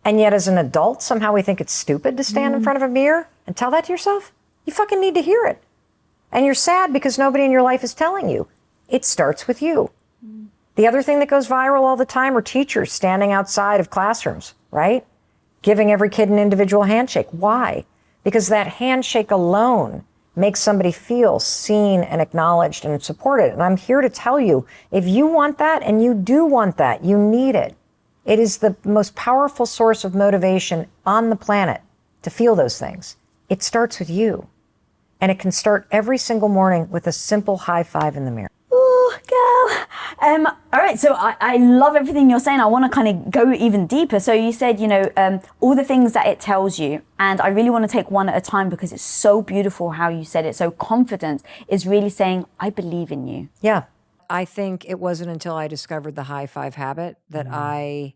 And yet as an adult, somehow we think it's stupid to stand in front of a mirror and tell that to yourself. You fucking need to hear it. And you're sad because nobody in your life is telling you. It starts with you. The other thing that goes viral all the time are teachers standing outside of classrooms, right? Giving every kid an individual handshake. Why? Because that handshake alone makes somebody feel seen and acknowledged and supported. And I'm here to tell you, if you want that, and you do want that, you need it. It is the most powerful source of motivation on the planet to feel those things. It starts with you. And it can start every single morning with a simple high five in the mirror. Ooh, girl. All right, so I love everything you're saying. I want to kind of go even deeper. So you said, all the things that it tells you, and I really want to take one at a time because it's so beautiful how you said it. So confidence is really saying, I believe in you. Yeah. I think it wasn't until I discovered the high five habit that I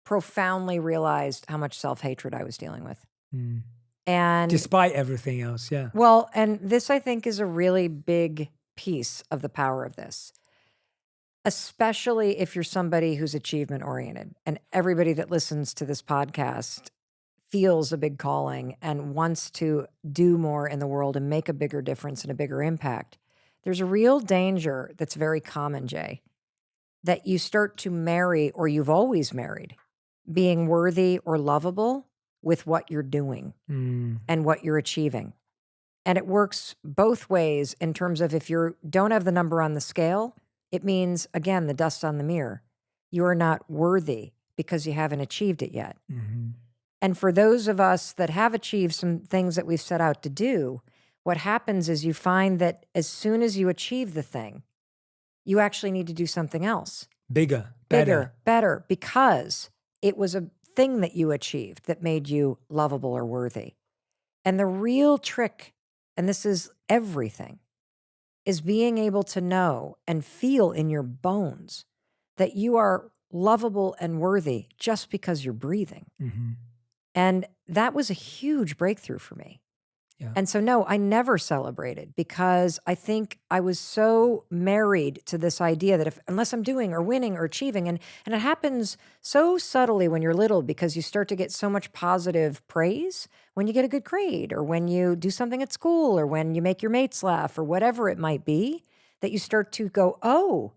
profoundly realized how much self-hatred I was dealing with. And despite everything else, yeah. Well, and this I think is a really big piece of the power of this, especially if you're somebody who's achievement oriented, and everybody that listens to this podcast feels a big calling and wants to do more in the world and make a bigger difference and a bigger impact. There's a real danger that's very common, Jay, that you start to marry, or you've always married, being worthy or lovable with what you're doing and what you're achieving. And it works both ways in terms of if you don't have the number on the scale, it means, again, the dust on the mirror. You are not worthy because you haven't achieved it yet. And for those of us that have achieved some things that we've set out to do, what happens is you find that as soon as you achieve the thing, you actually need to do something else. Bigger, better, because it was a thing that you achieved that made you lovable or worthy. And the real trick, and this is everything, is being able to know and feel in your bones that you are lovable and worthy just because you're breathing. And that was a huge breakthrough for me. Yeah. And so, no, I never celebrated because I think I was so married to this idea that unless I'm doing or winning or achieving, and it happens so subtly when you're little because you start to get so much positive praise when you get a good grade or when you do something at school or when you make your mates laugh or whatever it might be, that you start to go, oh,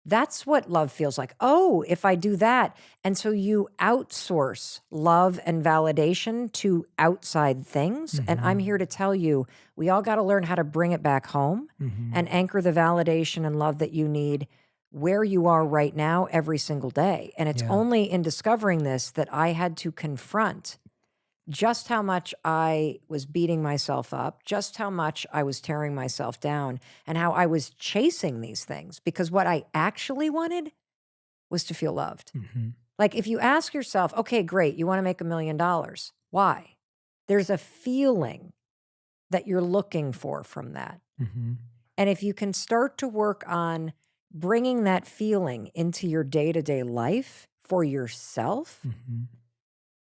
That's what love feels like. Oh, if I do that. And so you outsource love and validation to outside things. And I'm here to tell you, we all got to learn how to bring it back home and anchor the validation and love that you need where you are right now every single day. And it's only in discovering this that I had to confront just how much I was beating myself up, just how much I was tearing myself down, and how I was chasing these things. Because what I actually wanted was to feel loved. Like if you ask yourself, okay, great, you want to make $1 million. Why? There's a feeling that you're looking for from that. And if you can start to work on bringing that feeling into your day-to-day life for yourself,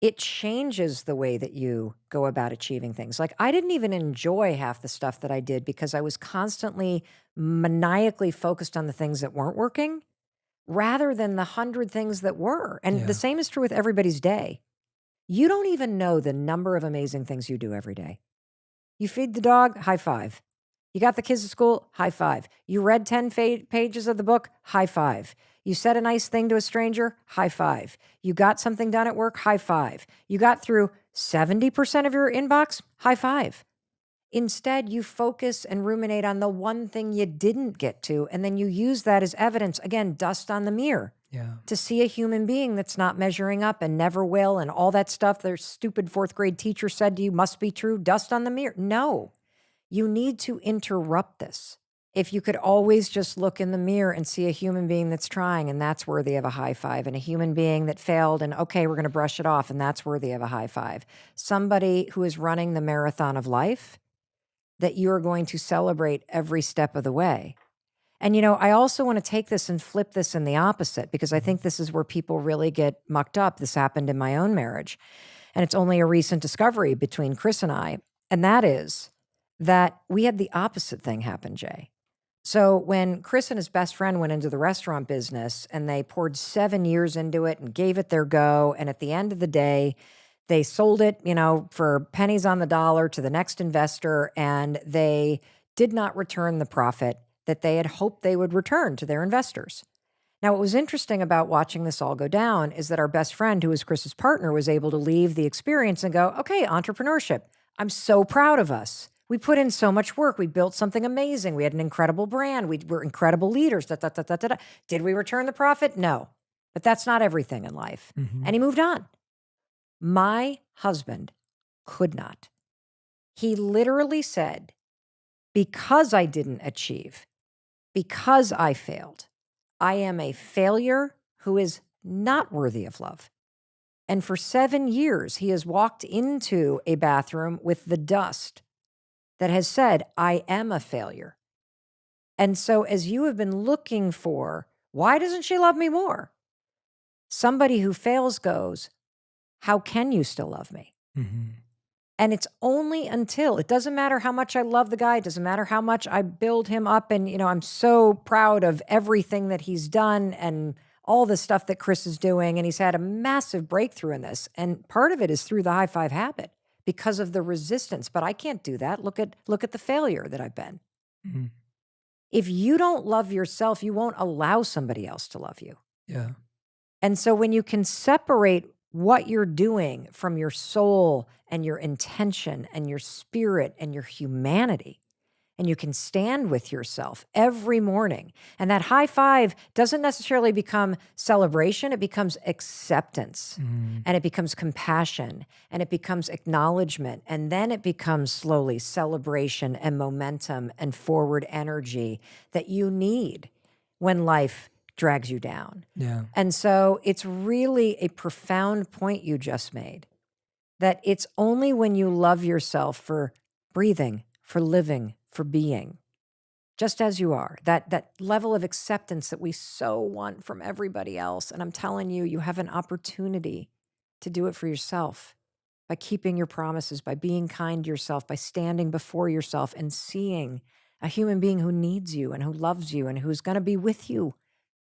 it changes the way that you go about achieving things. Like I didn't even enjoy half the stuff that I did because I was constantly maniacally focused on the things that weren't working rather than the 100 things that were. And the same is true with everybody's day. You don't even know the number of amazing things you do every day. You feed the dog, high five. You got the kids to school, high five. You read 10 pages of the book, high five. You said a nice thing to a stranger, high five. You got something done at work, high five. You got through 70% of your inbox, high five. Instead, you focus and ruminate on the one thing you didn't get to, and then you use that as evidence, again, dust on the mirror, to see a human being that's not measuring up and never will, and all that stuff their stupid fourth grade teacher said to you must be true, dust on the mirror. No, you need to interrupt this. If you could always just look in the mirror and see a human being that's trying and that's worthy of a high five, and a human being that failed and okay, we're going to brush it off and that's worthy of a high five. Somebody who is running the marathon of life that you're going to celebrate every step of the way. And, you know, I also want to take this and flip this in the opposite, because I think this is where people really get mucked up. This happened in my own marriage. And it's only a recent discovery between Chris and I. And that is that we had the opposite thing happen, Jay. So when Chris and his best friend went into the restaurant business and they poured 7 years into it and gave it their go, and at the end of the day, they sold it, you know, for pennies on the dollar to the next investor, and they did not return the profit that they had hoped they would return to their investors. Now, what was interesting about watching this all go down is that our best friend, who was Chris's partner, was able to leave the experience and go, okay, entrepreneurship. I'm so proud of us. We put in so much work. We built something amazing. We had an incredible brand. We were incredible leaders. Did we return the profit? No. But that's not everything in life. And he moved on. My husband could not. He literally said, because I didn't achieve, because I failed, I am a failure who is not worthy of love. And for 7 years, he has walked into a bathroom with the dust that has said, I am a failure. And so as you have been looking for, why doesn't she love me more? Somebody who fails goes, how can you still love me? And it's only until, it doesn't matter how much I love the guy, it doesn't matter how much I build him up, and, you know, I'm so proud of everything that he's done and all the stuff that Chris is doing, and he's had a massive breakthrough in this. And part of it is through the high five habit because of the resistance. But I can't do that. Look at the failure that I've been. If you don't love yourself, you won't allow somebody else to love you. Yeah. And so when you can separate what you're doing from your soul and your intention and your spirit and your humanity, and you can stand with yourself every morning, and that high five doesn't necessarily become celebration, it becomes acceptance, and it becomes compassion, and it becomes acknowledgement, and then it becomes slowly celebration and momentum and forward energy that you need when life drags you down. Yeah. And so it's really a profound point you just made, that it's only when you love yourself for breathing, for living, for being, just as you are, that level of acceptance that we so want from everybody else. And I'm telling you, you have an opportunity to do it for yourself by keeping your promises, by being kind to yourself, by standing before yourself and seeing a human being who needs you and who loves you and who's going to be with you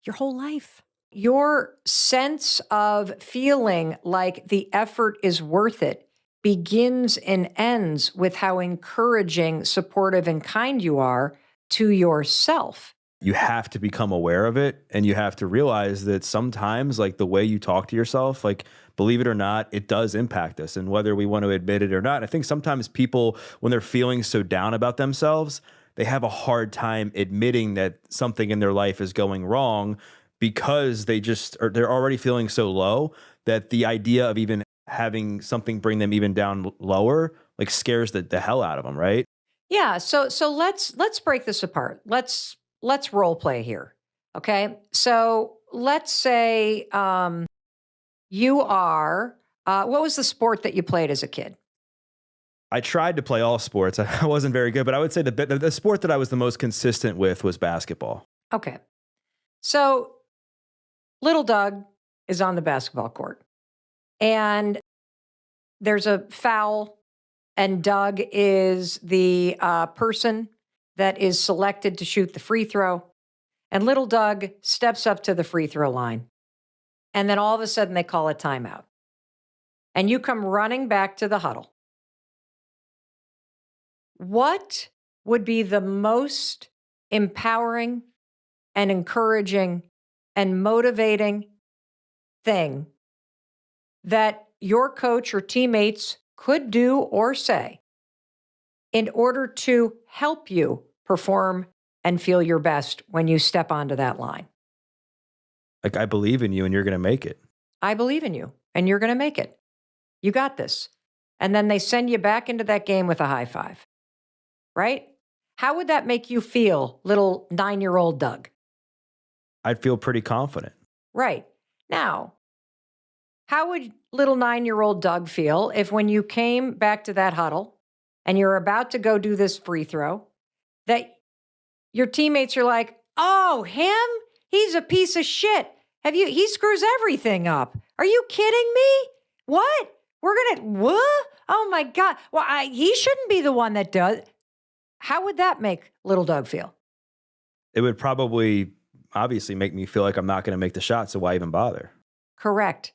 your whole life. Your sense of feeling like the effort is worth it begins and ends with how encouraging, supportive, and kind you are to yourself. You have to become aware of it, and you have to realize that sometimes, like, the way you talk to yourself, like, believe it or not, it does impact us, and whether we want to admit it or not. I think sometimes people, when they're feeling so down about themselves, they have a hard time admitting that something in their life is going wrong because they're already feeling so low that the idea of even having something bring them even down lower, like, scares the hell out of them, right? Yeah. So let's break this apart. Let's role play here. Okay. So let's say you are. What was the sport that you played as a kid? I tried to play all sports. I wasn't very good, but I would say the sport that I was the most consistent with was basketball. Okay. So little Doug is on the basketball court, and there's a foul, and Doug is the person that is selected to shoot the free throw. And little Doug steps up to the free throw line. And then all of a sudden they call a timeout. And you come running back to the huddle. What would be the most empowering and encouraging and motivating thing that your coach or teammates could do or say in order to help you perform and feel your best when you step onto that line? Like, I believe in you and you're going to make it. I believe in you and you're going to make it. You got this. And then they send you back into that game with a high five, right? How would that make you feel, little 9-year-old Doug? I'd feel pretty confident. Right. Now, how would little 9-year-old Doug feel if when you came back to that huddle and you're about to go do this free throw, that your teammates are like, oh, him? He's a piece of shit. He screws everything up. Are you kidding me? What? What? Oh my God. Well, he shouldn't be the one that does. How would that make little Doug feel? It would probably obviously make me feel like I'm not going to make the shot, so why even bother? Correct.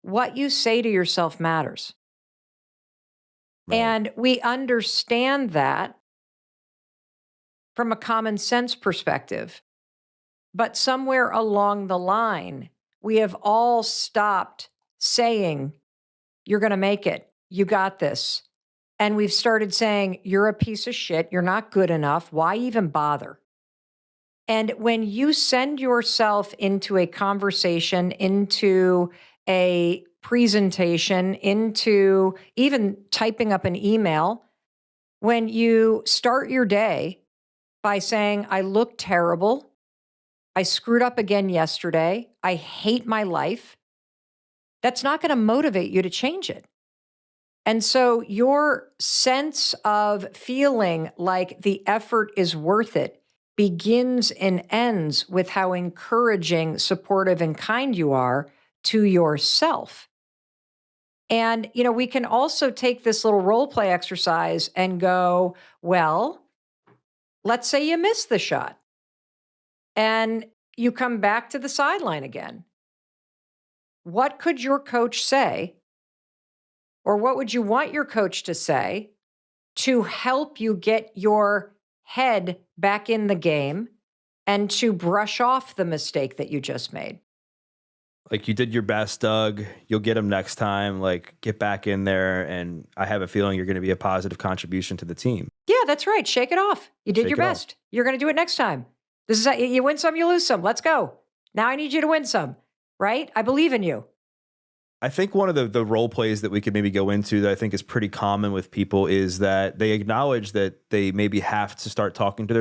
What you say to yourself matters. Right. And we understand that from a common sense perspective. But somewhere along the line, we have all stopped saying, you're going to make it. You got this. And we've started saying, you're a piece of shit. You're not good enough. Why even bother? And when you send yourself into a conversation, into a presentation, into even typing up an email, when you start your day by saying, I look terrible, I screwed up again yesterday, I hate my life, that's not going to motivate you to change it. And so your sense of feeling like the effort is worth it begins and ends with how encouraging, supportive, and kind you are to yourself. And, we can also take this little role play exercise and go, well, let's say you miss the shot and you come back to the sideline again. What could your coach say, or what would you want your coach to say to help you get your head back in the game and to brush off the mistake that you just made? Like, you did your best, Doug. You'll get him next time. Like, get back in there. And I have a feeling you're going to be a positive contribution to the team. Yeah, that's right. Shake it off. You did Shake your it off. best. You're going to do it next time. This is how you win some, you lose some. Let's go. Now I need you to win some, right? I believe in you. I think one of the role plays that we could maybe go into that I think is pretty common with people is that they acknowledge that they maybe have to start talking to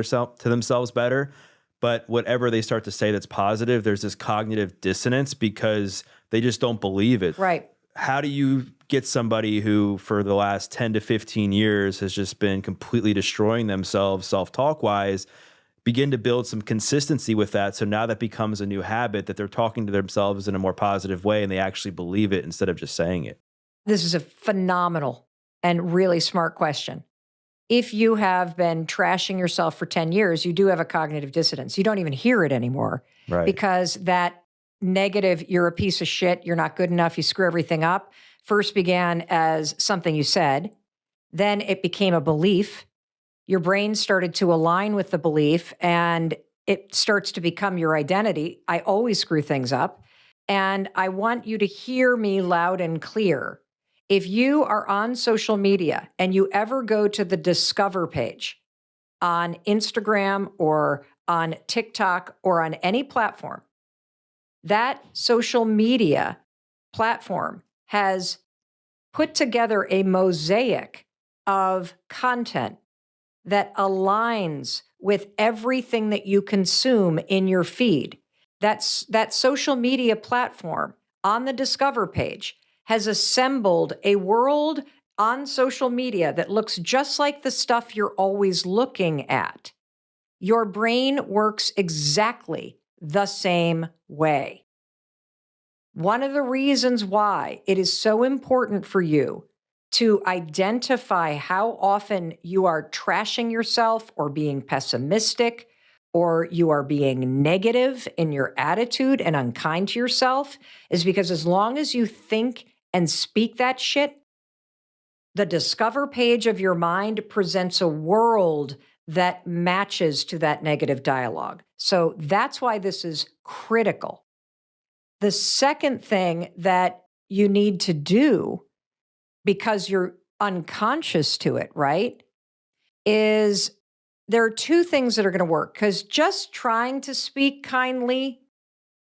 themselves better. But whatever they start to say that's positive, there's this cognitive dissonance because they just don't believe it. Right. How do you get somebody who for the last 10 to 15 years has just been completely destroying themselves self-talk wise, begin to build some consistency with that, so now that becomes a new habit that they're talking to themselves in a more positive way and they actually believe it instead of just saying it? This is a phenomenal and really smart question. If you have been trashing yourself for 10 years, you do have a cognitive dissonance. You don't even hear it anymore. Right. Because that negative, you're a piece of shit, you're not good enough, you screw everything up, first began as something you said. Then it became a belief. Your brain started to align with the belief, and it starts to become your identity. I always screw things up. And I want you to hear me loud and clear. If you are on social media and you ever go to the Discover page on Instagram or on TikTok or on any platform, that social media platform has put together a mosaic of content that aligns with everything that you consume in your feed. That social media platform on the Discover page has assembled a world on social media that looks just like the stuff you're always looking at. Your brain works exactly the same way. One of the reasons why it is so important for you to identify how often you are trashing yourself or being pessimistic or you are being negative in your attitude and unkind to yourself is because as long as you think and speak that shit, the Discover page of your mind presents a world that matches to that negative dialogue. So that's why this is critical. The second thing that you need to do, because you're unconscious to it, right, is there are two things that are going to work, because just trying to speak kindly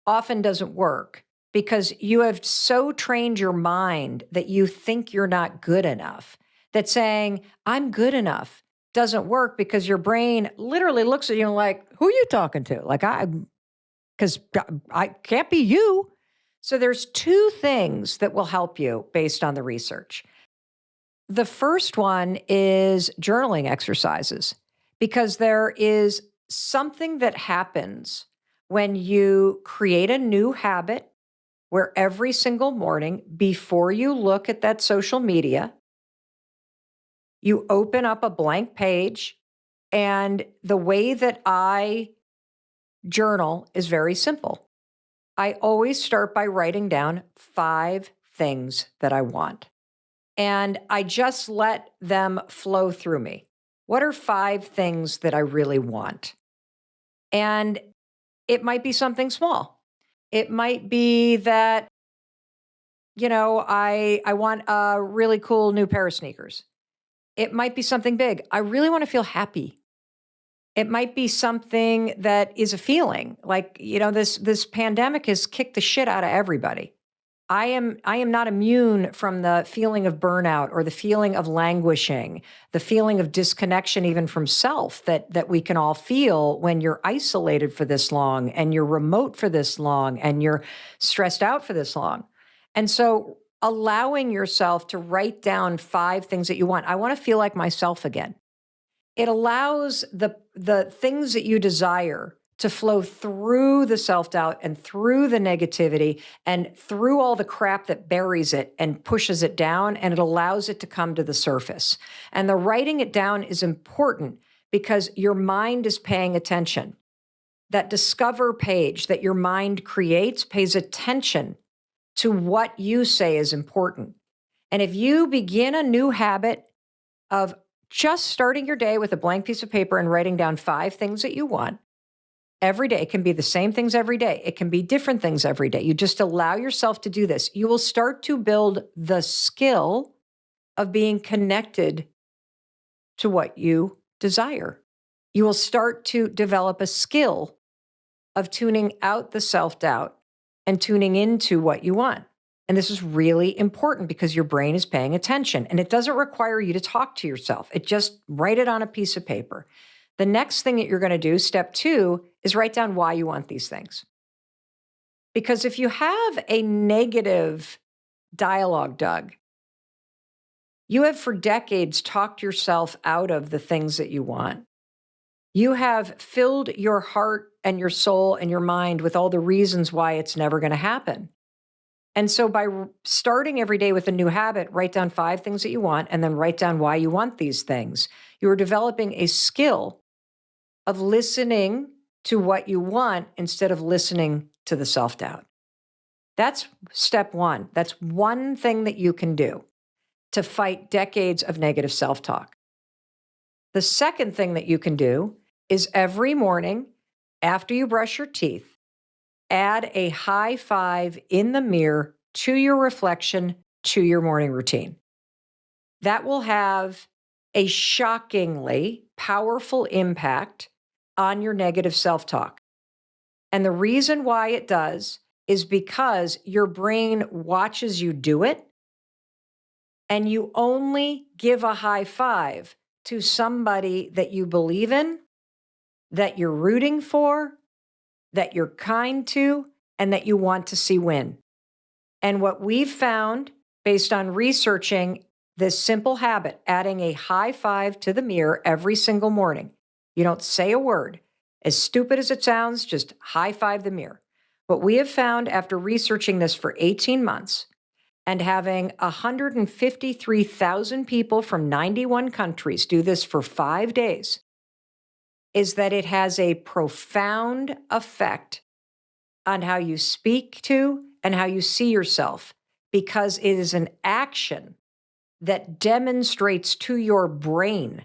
often doesn't work because you have so trained your mind that you think you're not good enough, that saying, I'm good enough doesn't work because your brain literally looks at you like, who are you talking to? Like, because I can't be you. So there's two things that will help you based on the research. The first one is journaling exercises, because there is something that happens when you create a new habit where every single morning before you look at that social media, you open up a blank page. And the way that I journal is very simple. I always start by writing down 5 things that I want. And I just let them flow through me. What are 5 things that I really want? And it might be something small. It might be that, I want a really cool new pair of sneakers. It might be something big. I really want to feel happy. It might be something that is a feeling like, this pandemic has kicked the shit out of everybody. I am not immune from the feeling of burnout or the feeling of languishing, the feeling of disconnection even from self that we can all feel when you're isolated for this long and you're remote for this long and you're stressed out for this long. And so allowing yourself to write down 5 things that you want. I want to feel like myself again. It allows the things that you desire to flow through the self-doubt and through the negativity and through all the crap that buries it and pushes it down, and it allows it to come to the surface. And the writing it down is important because your mind is paying attention. That Discover page that your mind creates pays attention to what you say is important. And if you begin a new habit of just starting your day with a blank piece of paper and writing down 5 things that you want, every day. It can be the same things every day. It can be different things every day. You just allow yourself to do this. You will start to build the skill of being connected to what you desire. You will start to develop a skill of tuning out the self-doubt and tuning into what you want. And this is really important because your brain is paying attention, and it doesn't require you to talk to yourself. It just write it on a piece of paper. The next thing that you're going to do, step 2, is write down why you want these things. Because if you have a negative dialogue, Doug, you have for decades talked yourself out of the things that you want. You have filled your heart and your soul and your mind with all the reasons why it's never going to happen. And so by starting every day with a new habit, write down 5 things that you want and then write down why you want these things. You are developing a skill of listening to what you want instead of listening to the self-doubt. That's step 1. That's one thing that you can do to fight decades of negative self-talk. The second thing that you can do is every morning after you brush your teeth, add a high five in the mirror to your reflection to your morning routine. That will have a shockingly powerful impact on your negative self-talk. And the reason why it does is because your brain watches you do it, and you only give a high five to somebody that you believe in, that you're rooting for, that you're kind to, and that you want to see win. And what we've found based on researching this simple habit, adding a high five to the mirror every single morning, you don't say a word. As stupid as it sounds, just high five the mirror. What we have found after researching this for 18 months and having 153,000 people from 91 countries do this for 5 days is that it has a profound effect on how you speak to and how you see yourself, because it is an action that demonstrates to your brain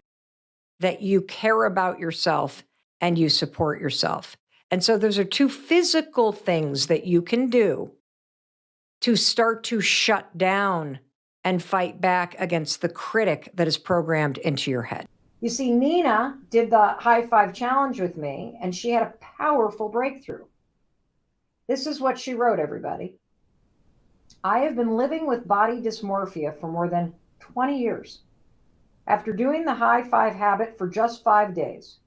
that you care about yourself and you support yourself. And so those are two physical things that you can do to start to shut down and fight back against the critic that is programmed into your head. You see, Nina did the high five challenge with me, and she had a powerful breakthrough. This is what she wrote, everybody. I have been living with body dysmorphia for more than 20 years. After doing the high five habit for just 5 days,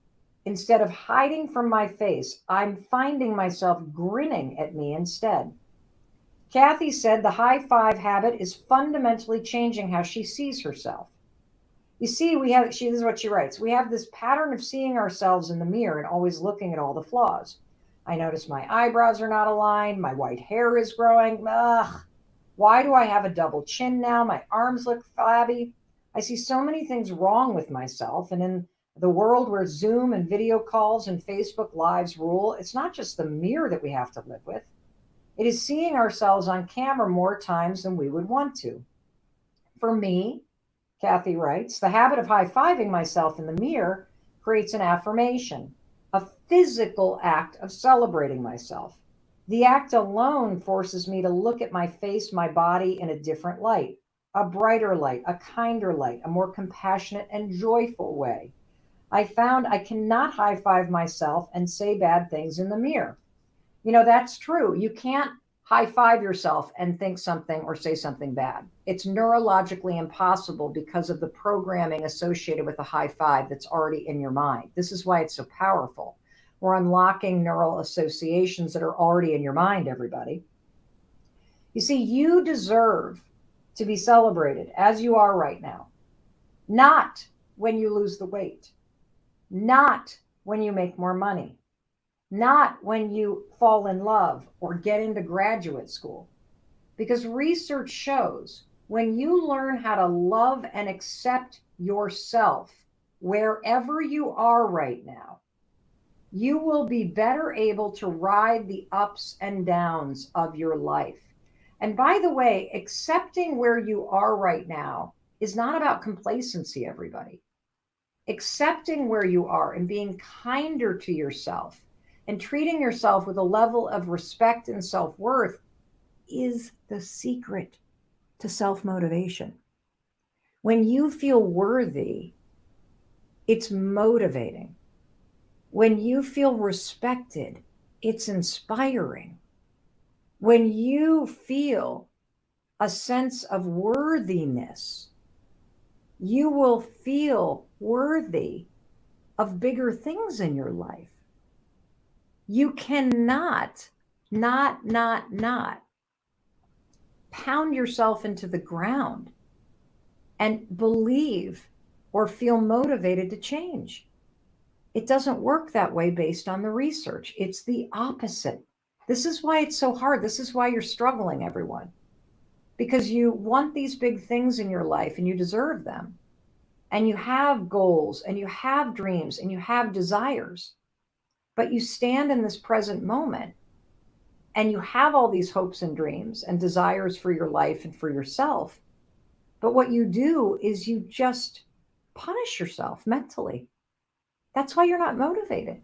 instead of hiding from my face, I'm finding myself grinning at me instead. Kathy said the high five habit is fundamentally changing how she sees herself. You see, this is what she writes. We have this pattern of seeing ourselves in the mirror and always looking at all the flaws. I notice my eyebrows are not aligned. My white hair is growing. Ugh. Why do I have a double chin now? My arms look flabby. I see so many things wrong with myself. And in the world where Zoom and video calls and Facebook Lives rule, it's not just the mirror that we have to live with. It is seeing ourselves on camera more times than we would want to. For me, Kathy writes, the habit of high-fiving myself in the mirror creates an affirmation, a physical act of celebrating myself. The act alone forces me to look at my face, my body in a different light, a brighter light, a kinder light, a more compassionate and joyful way. I found I cannot high-five myself and say bad things in the mirror. You know, that's true. You can't high-five yourself and think something or say something bad. It's neurologically impossible because of the programming associated with a high five that's already in your mind. This is why it's so powerful. We're unlocking neural associations that are already in your mind, everybody. You see, you deserve to be celebrated as you are right now, not when you lose the weight, not when you make more money, not when you fall in love or get into graduate school. Because research shows when you learn how to love and accept yourself wherever you are right now, you will be better able to ride the ups and downs of your life. And by the way, accepting where you are right now is not about complacency, everybody. Accepting where you are and being kinder to yourself and treating yourself with a level of respect and self-worth is the secret to self-motivation. When you feel worthy, it's motivating. When you feel respected, it's inspiring. When you feel a sense of worthiness, you will feel worthy of bigger things in your life. You cannot not pound yourself into the ground and believe or feel motivated to change. It doesn't work that way based on the research. It's the opposite. This is why it's so hard. This is why you're struggling, everyone. Because you want these big things in your life and you deserve them. And you have goals and you have dreams and you have desires. But you stand in this present moment and you have all these hopes and dreams and desires for your life and for yourself. But what you do is you just punish yourself mentally. That's why you're not motivated.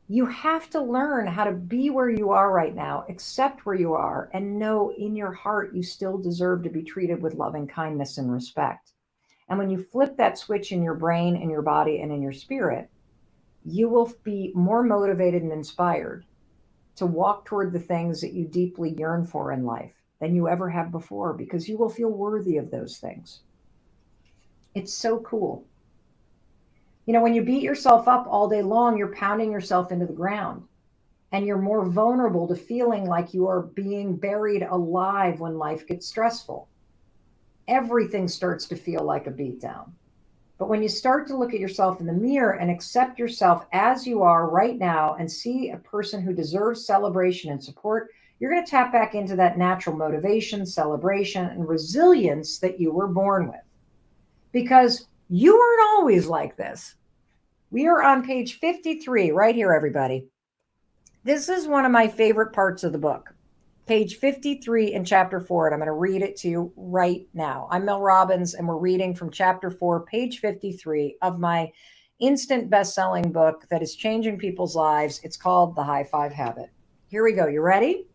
You have to learn how to be where you are right now, accept where you are, and know in your heart you still deserve to be treated with loving kindness and respect. And when you flip that switch in your brain, in your body, and in your spirit, you will be more motivated and inspired to walk toward the things that you deeply yearn for in life than you ever have before, because you will feel worthy of those things. It's so cool. You know, when you beat yourself up all day long, you're pounding yourself into the ground, and you're more vulnerable to feeling like you are being buried alive when life gets stressful. Everything starts to feel like a beatdown. But when you start to look at yourself in the mirror and accept yourself as you are right now and see a person who deserves celebration and support, you're going to tap back into that natural motivation, celebration, and resilience that you were born with. Because you weren't always like this. We are on page 53 right here, everybody. This is one of my favorite parts of the book. Page 53 in chapter 4, and I'm going to read it to you right now. I'm Mel Robbins, and we're reading from chapter 4, page 53 of my instant best-selling book that is changing people's lives. It's called The High Five Habit. Here we go. You ready?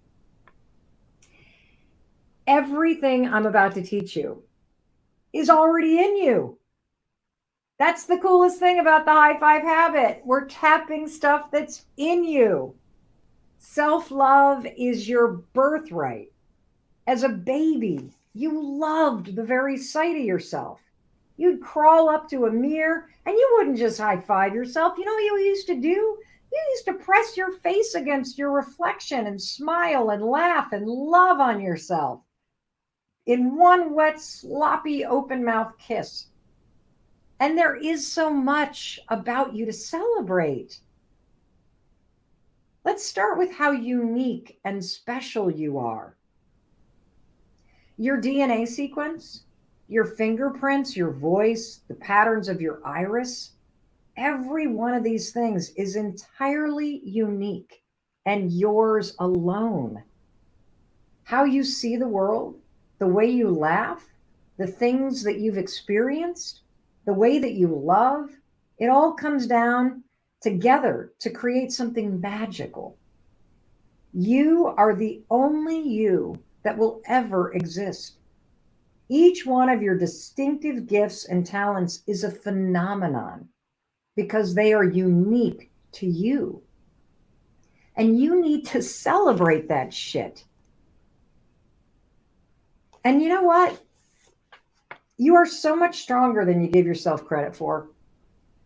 Everything I'm about to teach you is already in you. That's the coolest thing about the High Five Habit. We're tapping stuff that's in you. Self-love is your birthright. As a baby, you loved the very sight of yourself. You'd crawl up to a mirror and you wouldn't just high five yourself. You know what you used to do? You used to press your face against your reflection and smile and laugh and love on yourself in one wet, sloppy, open mouth kiss. And there is so much about you to celebrate. Let's start with how unique and special you are. Your DNA sequence, your fingerprints, your voice, the patterns of your iris, every one of these things is entirely unique and yours alone. How you see the world, the way you laugh, the things that you've experienced, the way that you love, it all comes down together to create something magical. You are the only you that will ever exist. Each one of your distinctive gifts and talents is a phenomenon because they are unique to you. And you need to celebrate that shit. And you know what? You are so much stronger than you give yourself credit for.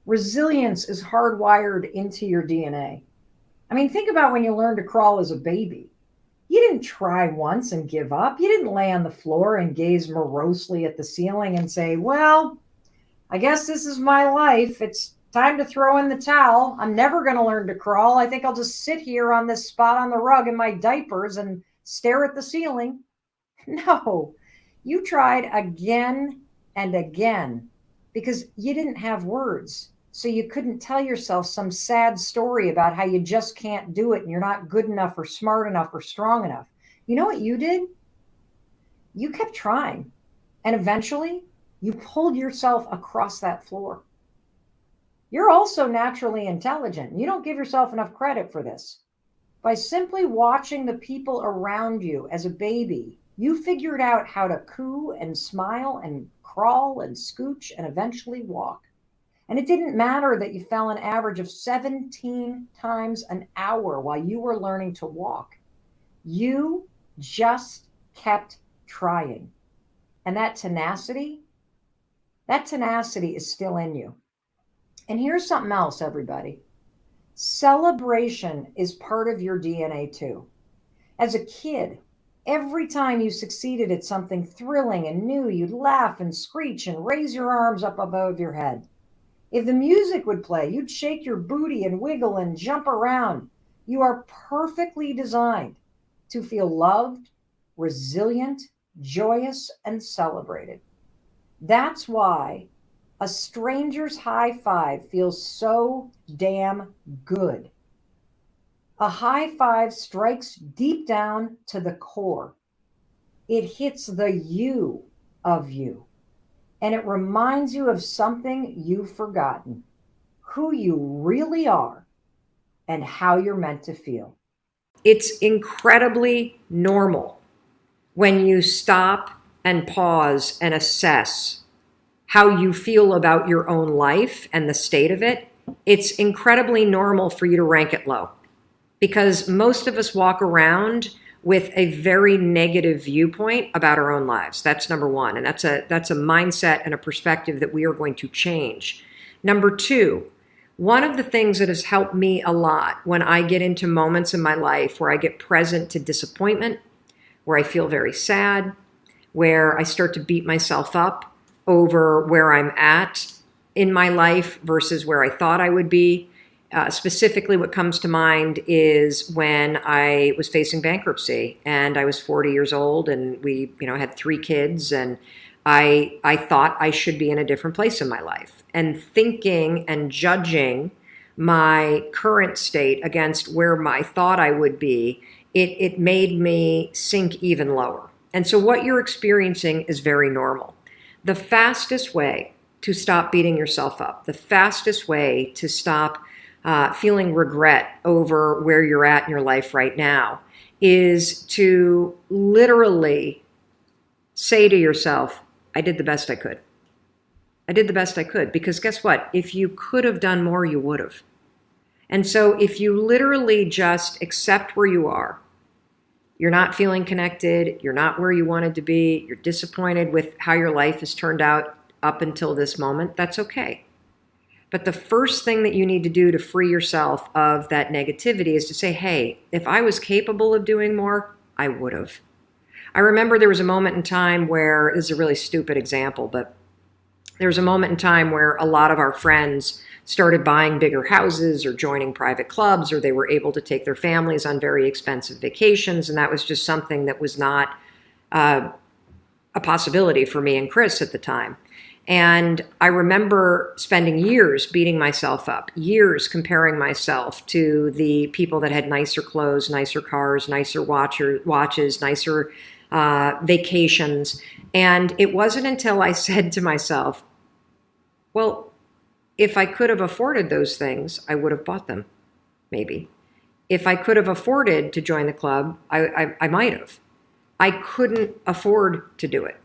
Resilience is hardwired into your DNA. I mean, think about when you learned to crawl as a baby. You didn't try once and give up. You didn't lay on the floor and gaze morosely at the ceiling and say, well, I guess this is my life. It's time to throw in the towel. I'm never going to learn to crawl. I think I'll just sit here on this spot on the rug in my diapers and stare at the ceiling. No, you tried again and again because you didn't have words. So you couldn't tell yourself some sad story about how you just can't do it and you're not good enough or smart enough or strong enough. You know what you did? You kept trying. And eventually you pulled yourself across that floor. You're also naturally intelligent. You don't give yourself enough credit for this. By simply watching the people around you as a baby, you figured out how to coo and smile and crawl and scooch and eventually walk. And it didn't matter that you fell an average of 17 times an hour while you were learning to walk. You just kept trying. And that tenacity is still in you. And here's something else, everybody. Celebration is part of your DNA too. As a kid, every time you succeeded at something thrilling and new, you'd laugh and screech and raise your arms up above your head. If the music would play, you'd shake your booty and wiggle and jump around. You are perfectly designed to feel loved, resilient, joyous, and celebrated. That's why a stranger's high five feels so damn good. A high five strikes deep down to the core. It hits the you of you. And it reminds you of something you've forgotten, who you really are, and how you're meant to feel. It's incredibly normal when you stop and pause and assess how you feel about your own life and the state of it. It's incredibly normal for you to rank it low, because most of us walk around with a very negative viewpoint about our own lives. That's number one. And that's a mindset and a perspective that we are going to change. Number two, one of the things that has helped me a lot when I get into moments in my life where I get present to disappointment, where I feel very sad, where I start to beat myself up over where I'm at in my life versus where I thought I would be. Specifically, what comes to mind is when I was facing bankruptcy and I was 40 years old, and we, had 3 kids, and I thought I should be in a different place in my life. And thinking and judging my current state against where I thought I would be, it made me sink even lower. And so what you're experiencing is very normal. The fastest way to stop beating yourself up, the fastest way to stop feeling regret over where you're at in your life right now, is to literally say to yourself, I did the best I could. I did the best I could. Because guess what? If you could have done more, you would have. And so if you literally just accept where you are, you're not feeling connected, you're not where you wanted to be, you're disappointed with how your life has turned out up until this moment, that's okay. But the first thing that you need to do to free yourself of that negativity is to say, hey, if I was capable of doing more, I would have. I remember there was a moment in time where, this is a really stupid example, but there was a moment in time where a lot of our friends started buying bigger houses or joining private clubs, or they were able to take their families on very expensive vacations. And that was just something that was not a possibility for me and Chris at the time. And I remember spending years beating myself up, years comparing myself to the people that had nicer clothes, nicer cars, nicer watches, nicer vacations. And it wasn't until I said to myself, well, if I could have afforded those things, I would have bought them, maybe. If I could have afforded to join the club, I might have. I couldn't afford to do it.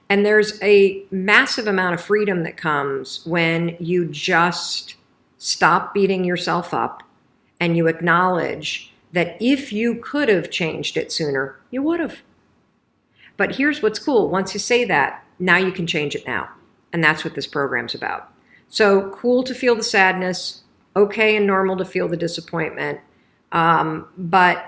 And there's a massive amount of freedom that comes when you just stop beating yourself up and you acknowledge that if you could have changed it sooner, you would have. But here's what's cool. Once you say that, now you can change it now. And that's what this program's about. So cool to feel the sadness, okay and normal to feel the disappointment. And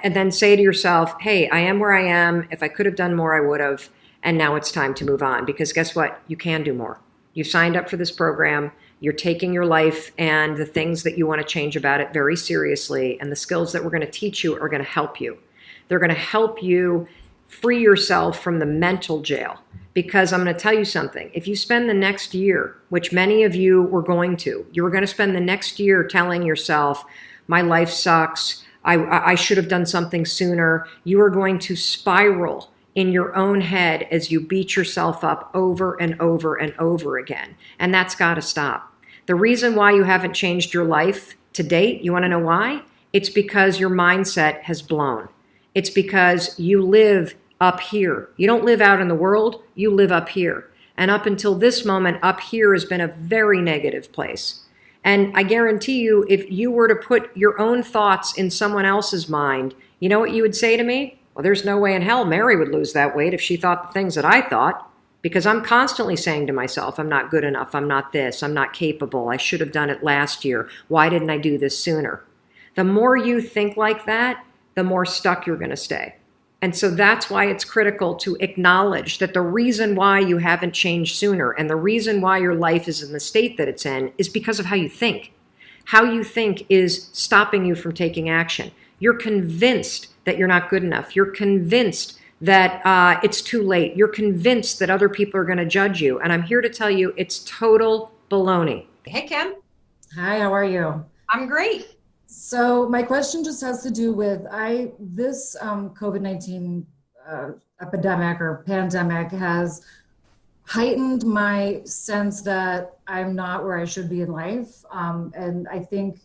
then say to yourself, hey, I am where I am. If I could have done more, I would have. And now it's time to move on, because guess what? You can do more. You signed up for this program. You're taking your life and the things that you want to change about it very seriously. And the skills that we're going to teach you are going to help you. They're going to help you free yourself from the mental jail. Because I'm going to tell you something. If you spend the next year, which many of you were going to, you were going to spend the next year telling yourself, my life sucks. I should have done something sooner. You are going to spiral in your own head as you beat yourself up over and over and over again. And that's got to stop. The reason why you haven't changed your life to date, you want to know why? It's because your mindset has blown. It's because you live up here. You don't live out in the world, you live up here. And up until this moment, up here has been a very negative place. And I guarantee you, if you were to put your own thoughts in someone else's mind, you know what you would say to me? Well, there's no way in hell Mary would lose that weight if she thought the things that I thought, because I'm constantly saying to myself, I'm not good enough, I'm not this, I'm not capable, I should have done it last year, why didn't I do this sooner? The more you think like that, the more stuck you're going to stay. And so that's why it's critical to acknowledge that the reason why you haven't changed sooner and the reason why your life is in the state that it's in is because of how you think. How you think is stopping you from taking action. You're convinced that you're not good enough. You're convinced that it's too late. You're convinced that other people are going to judge you. And I'm here to tell you it's total baloney. Hey, Kim. Hi, how are you? I'm great. So my question just has to do with this COVID-19 epidemic or pandemic has heightened my sense that I'm not where I should be in life. And I think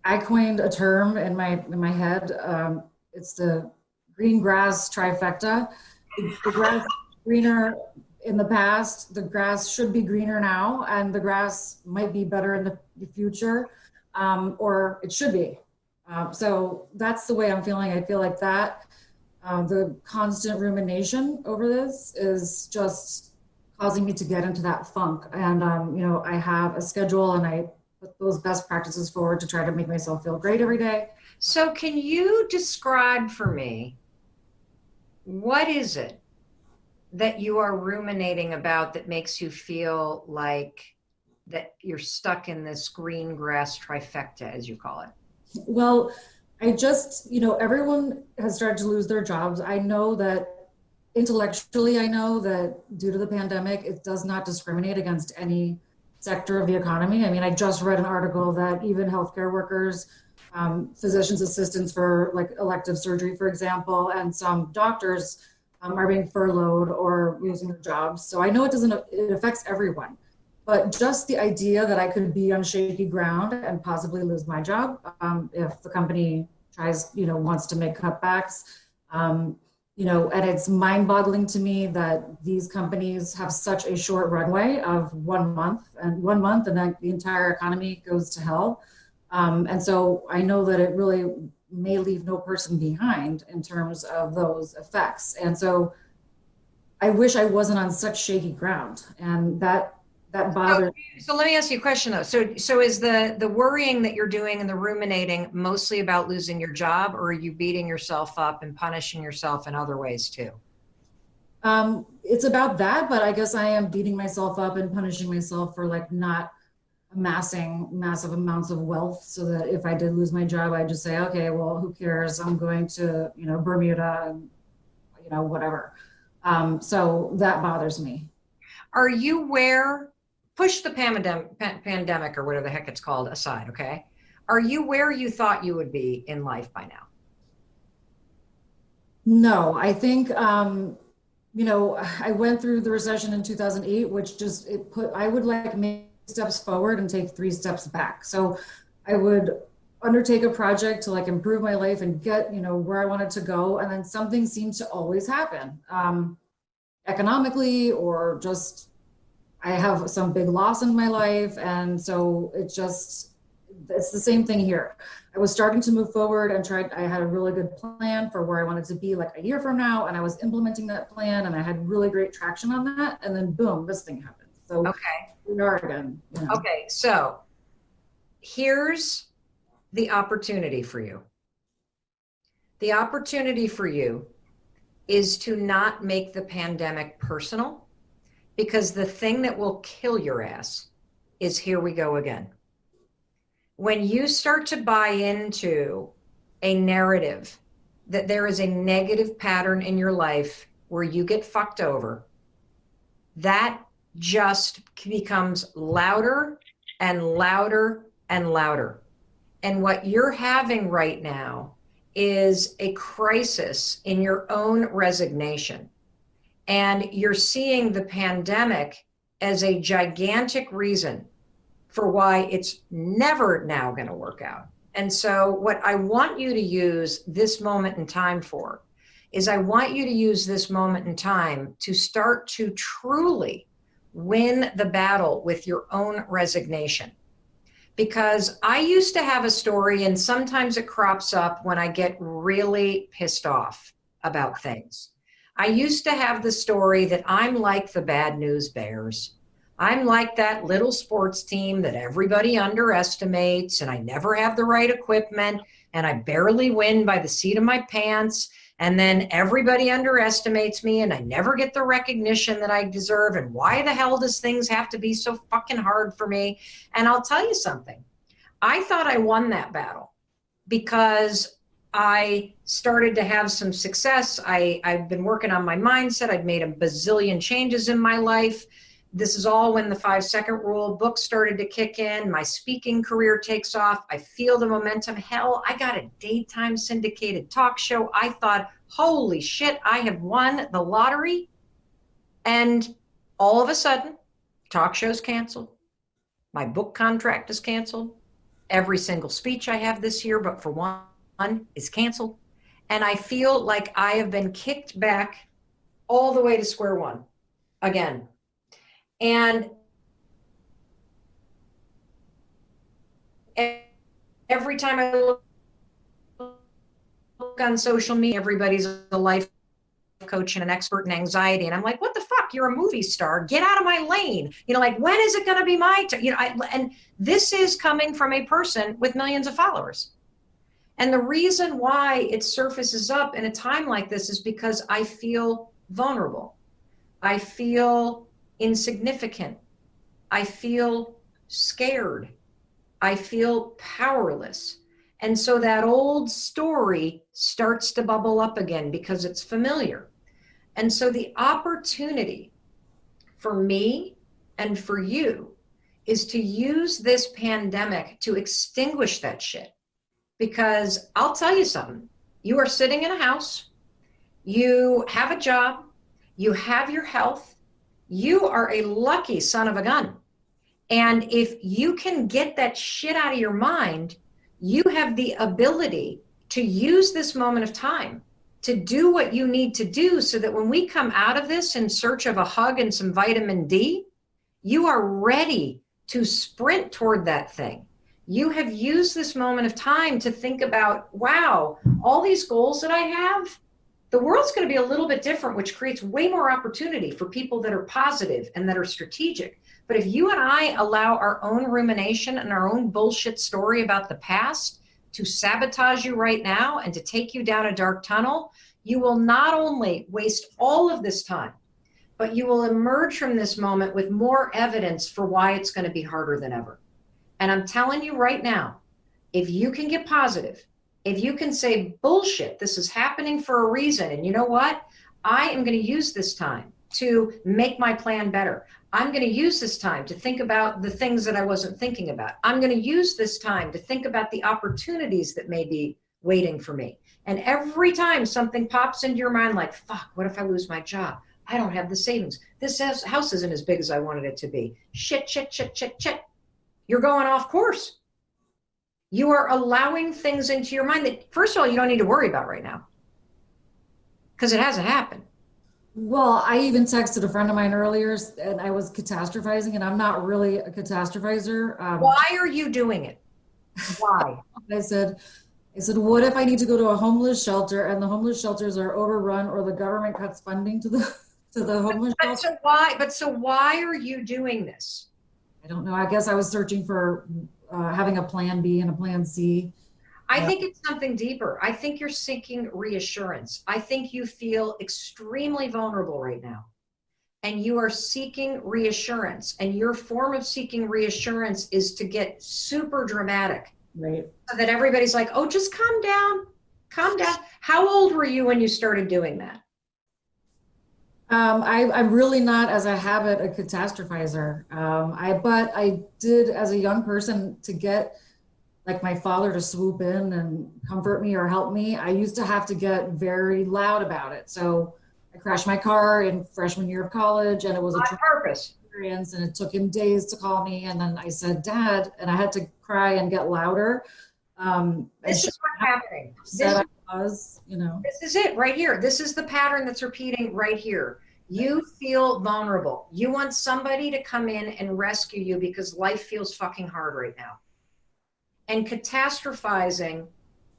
I coined a term in my head. It's the green grass trifecta. The grass is greener in the past, the grass should be greener now, and the grass might be better in the future, or it should be. So that's the way I'm feeling. I feel like that the constant rumination over this is just causing me to get into that funk. And, I have a schedule and I put those best practices forward to try to make myself feel great every day. So can you describe for me, what is it that you are ruminating about that makes you feel like that you're stuck in this green grass trifecta, as you call it? Well, I just, everyone has started to lose their jobs. I know that intellectually, I know that due to the pandemic, it does not discriminate against any sector of the economy. I mean, I just read an article that even healthcare workers, physicians' assistants for like elective surgery, for example, and some doctors are being furloughed or losing their jobs. So I know it affects everyone. But just the idea that I could be on shaky ground and possibly lose my job if the company tries, wants to make cutbacks, and it's mind-boggling to me that these companies have such a short runway of 1 month, and then the entire economy goes to hell. And so I know that it really may leave no person behind in terms of those effects. And so I wish I wasn't on such shaky ground, and that bothers. So let me ask you a question though. So is the worrying that you're doing and the ruminating mostly about losing your job, or are you beating yourself up and punishing yourself in other ways too? It's about that, but I guess I am beating myself up and punishing myself for like not amassing massive amounts of wealth, so that if I did lose my job, I just say, okay, well, who cares? I'm going to, Bermuda and, whatever. So that bothers me. Are you push the pandemic or whatever the heck it's called aside, okay? Are you where you thought you would be in life by now? No, I think, I went through the recession in 2008, which I would like make steps forward and take 3 steps back. So I would undertake a project to like improve my life and get, where I wanted to go. And then something seemed to always happen, economically, or just, I have some big loss in my life. And so it's the same thing here. I was starting to move forward and I had a really good plan for where I wanted to be like a year from now. And I was implementing that plan and I had really great traction on that. And then boom, this thing happened. So okay. We are again. Okay. So here's the opportunity for you. The opportunity for you is to not make the pandemic personal, because the thing that will kill your ass is here we go again. When you start to buy into a narrative that there is a negative pattern in your life where you get fucked over, that just becomes louder and louder and louder. And what you're having right now is a crisis in your own resignation. And you're seeing the pandemic as a gigantic reason for why it's never now going to work out. And so what I want you to use this moment in time for is I want you to use this moment in time to start to truly win the battle with your own resignation. Because I used to have a story, and sometimes it crops up when I get really pissed off about things. I used to have the story that I'm like the bad news bears. I'm like that little sports team that everybody underestimates, and I never have the right equipment, and I barely win by the seat of my pants. And then everybody underestimates me, and I never get the recognition that I deserve. And why the hell does things have to be so fucking hard for me? And I'll tell you something. I thought I won that battle because I started to have some success. I've been working on my mindset. I've made a bazillion changes in my life. This is all when the 5-second rule book started to kick in. My speaking career takes off. I feel the momentum. Hell, I got a daytime syndicated talk show. I thought, holy shit, I have won the lottery. And all of a sudden, talk show's canceled. My book contract is canceled. Every single speech I have this year, but for one, is canceled. And I feel like I have been kicked back all the way to square one again. And every time I look on social media, everybody's a life coach and an expert in anxiety. And I'm like, what the fuck? You're a movie star. Get out of my lane. You know, like, when is it going to be my turn? You know, and this is coming from a person with millions of followers. And the reason why it surfaces up in a time like this is because I feel vulnerable. I feel insignificant. I feel scared. I feel powerless. And so that old story starts to bubble up again because it's familiar. And so the opportunity for me and for you is to use this pandemic to extinguish that shit. Because I'll tell you something, you are sitting in a house, you have a job, you have your health, you are a lucky son of a gun. And if you can get that shit out of your mind, you have the ability to use this moment of time to do what you need to do so that when we come out of this in search of a hug and some vitamin D, you are ready to sprint toward that thing. You have used this moment of time to think about, wow, all these goals that I have, the world's going to be a little bit different, which creates way more opportunity for people that are positive and that are strategic. But if you and I allow our own rumination and our own bullshit story about the past to sabotage you right now and to take you down a dark tunnel, you will not only waste all of this time, but you will emerge from this moment with more evidence for why it's going to be harder than ever. And I'm telling you right now, if you can get positive, if you can say, bullshit, this is happening for a reason. And you know what? I am going to use this time to make my plan better. I'm going to use this time to think about the things that I wasn't thinking about. I'm going to use this time to think about the opportunities that may be waiting for me. And every time something pops into your mind like, fuck, what if I lose my job? I don't have the savings. This house isn't as big as I wanted it to be. Shit, shit, shit, shit, shit. You're going off course. You are allowing things into your mind that, first of all, you don't need to worry about right now because it hasn't happened. Well, I even texted a friend of mine earlier and I was catastrophizing, and I'm not really a catastrophizer. Why are you doing it? Why? I said, what if I need to go to a homeless shelter and the homeless shelters are overrun or the government cuts funding to the homeless shelter? So why are you doing this? I don't know. I guess I was searching for having a plan B and a plan C. I think it's something deeper. I think you're seeking reassurance. I think you feel extremely vulnerable right now. And you are seeking reassurance. And your form of seeking reassurance is to get super dramatic. Right. So that everybody's like, oh, just calm down. Calm down. How old were you when you started doing that? I'm really not, as a habit, a catastrophizer. But I did, as a young person, to get like my father to swoop in and comfort me or help me, I used to have to get very loud about it. So I crashed my car in freshman year of college, and it was a purpose experience, and it took him days to call me. And then I said, Dad, and I had to cry and get louder. This is what's happening. This is it right here. This is the pattern that's repeating right here. You feel vulnerable. You want somebody to come in and rescue you because life feels fucking hard right now. And catastrophizing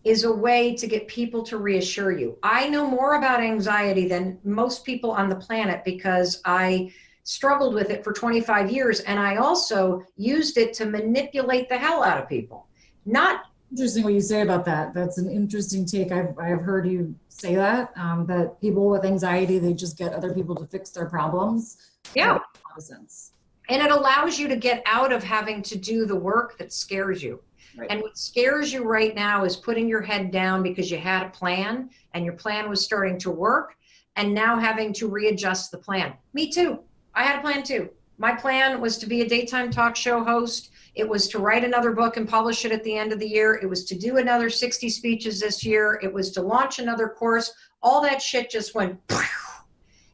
is a way to get people to reassure you. I know more about anxiety than most people on the planet because I struggled with it for 25 years. And I also used it to manipulate the hell out of people. Not interesting what you say about that. That's an interesting take. I've heard you say that, that people with anxiety, they just get other people to fix their problems. Yeah. That makes a lot of sense. And it allows you to get out of having to do the work that scares you. Right. And what scares you right now is putting your head down because you had a plan and your plan was starting to work, and now having to readjust the plan. Me too. I had a plan too. My plan was to be a daytime talk show host. It was to write another book and publish it at the end of the year. It was to do another 60 speeches this year. It was to launch another course. All that shit just went,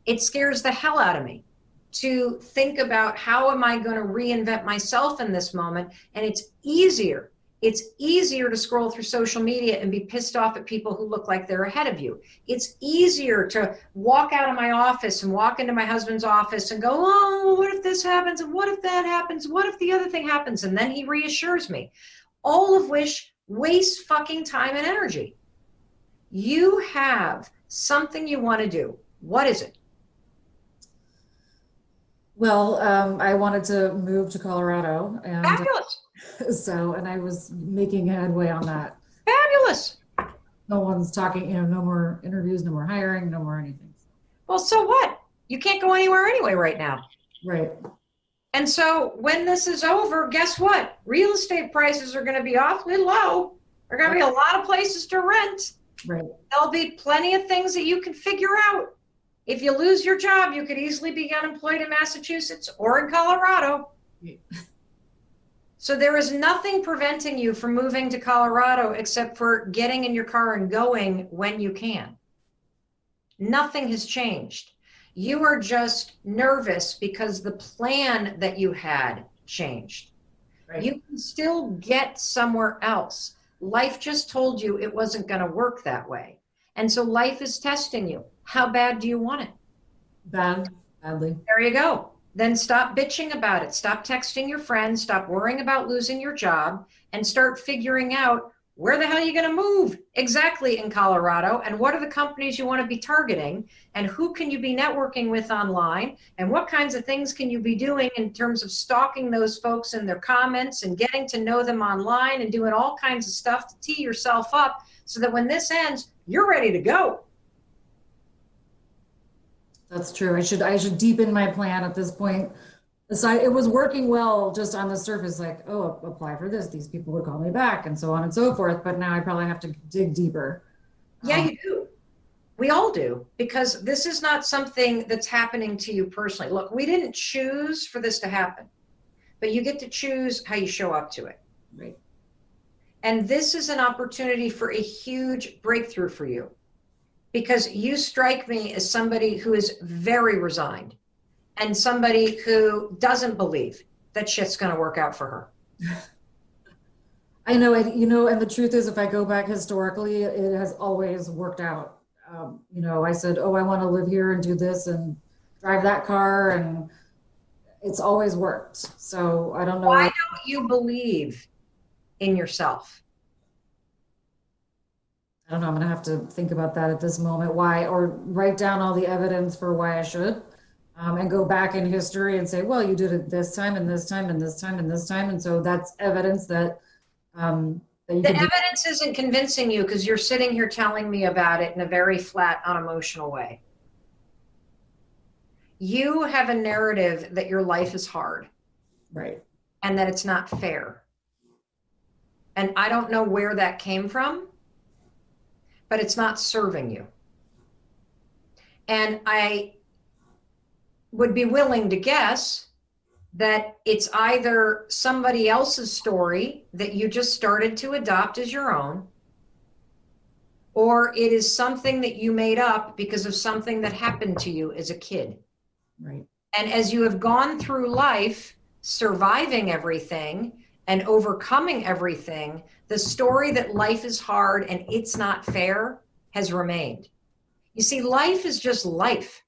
it scares the hell out of me to think about how am I going to reinvent myself in this moment. And it's easier It's easier to scroll through social media and be pissed off at people who look like they're ahead of you. It's easier to walk out of my office and walk into my husband's office and go, oh, what if this happens? And what if that happens? What if the other thing happens? And then he reassures me. All of which wastes fucking time and energy. You have something you want to do. What is it? Well, I wanted to move to Colorado, and Fabulous. and I was making headway on that. Fabulous. No one's talking, no more interviews, no more hiring, no more anything. Well, so what? You can't go anywhere anyway right now. Right. And so when this is over, guess what? Real estate prices are going to be awfully low. There are going to be a lot of places to rent. Right. There'll be plenty of things that you can figure out. If you lose your job, you could easily be unemployed in Massachusetts or in Colorado. So there is nothing preventing you from moving to Colorado except for getting in your car and going when you can. Nothing has changed. You are just nervous because the plan that you had changed. Right. You can still get somewhere else. Life just told you it wasn't going to work that way. And so life is testing you. How bad do you want it? Badly. There you go. Then stop bitching about it. Stop texting your friends. Stop worrying about losing your job and start figuring out where the hell are you going to move exactly in Colorado, and what are the companies you want to be targeting, and who can you be networking with online, and what kinds of things can you be doing in terms of stalking those folks in their comments and getting to know them online and doing all kinds of stuff to tee yourself up so that when this ends, you're ready to go. That's true. I should deepen my plan at this point. It was working well just on the surface, like, oh, apply for this. These people would call me back and so on and so forth. But now I probably have to dig deeper. Yeah, you do. We all do, because this is not something that's happening to you personally. Look, we didn't choose for this to happen, but you get to choose how you show up to it. Right. And this is an opportunity for a huge breakthrough for you, because you strike me as somebody who is very resigned and somebody who doesn't believe that shit's going to work out for her. I know it, and the truth is, if I go back historically, it has always worked out. I said, oh, I want to live here and do this and drive that car, and it's always worked. So I don't know. Why don't you believe in yourself? I don't know. I'm going to have to think about that at this moment. Why, or write down all the evidence for why I should. And go back in history and say, well, you did it this time and this time and this time and this time. And so that's evidence that you the evidence isn't convincing you because you're sitting here telling me about it in a very flat, unemotional way. You have a narrative that your life is hard. Right. And that it's not fair. And I don't know where that came from, but it's not serving you. And I would be willing to guess that it's either somebody else's story that you just started to adopt as your own, or it is something that you made up because of something that happened to you as a kid. Right. And as you have gone through life, surviving everything and overcoming everything, the story that life is hard and it's not fair has remained. You see, life is just life.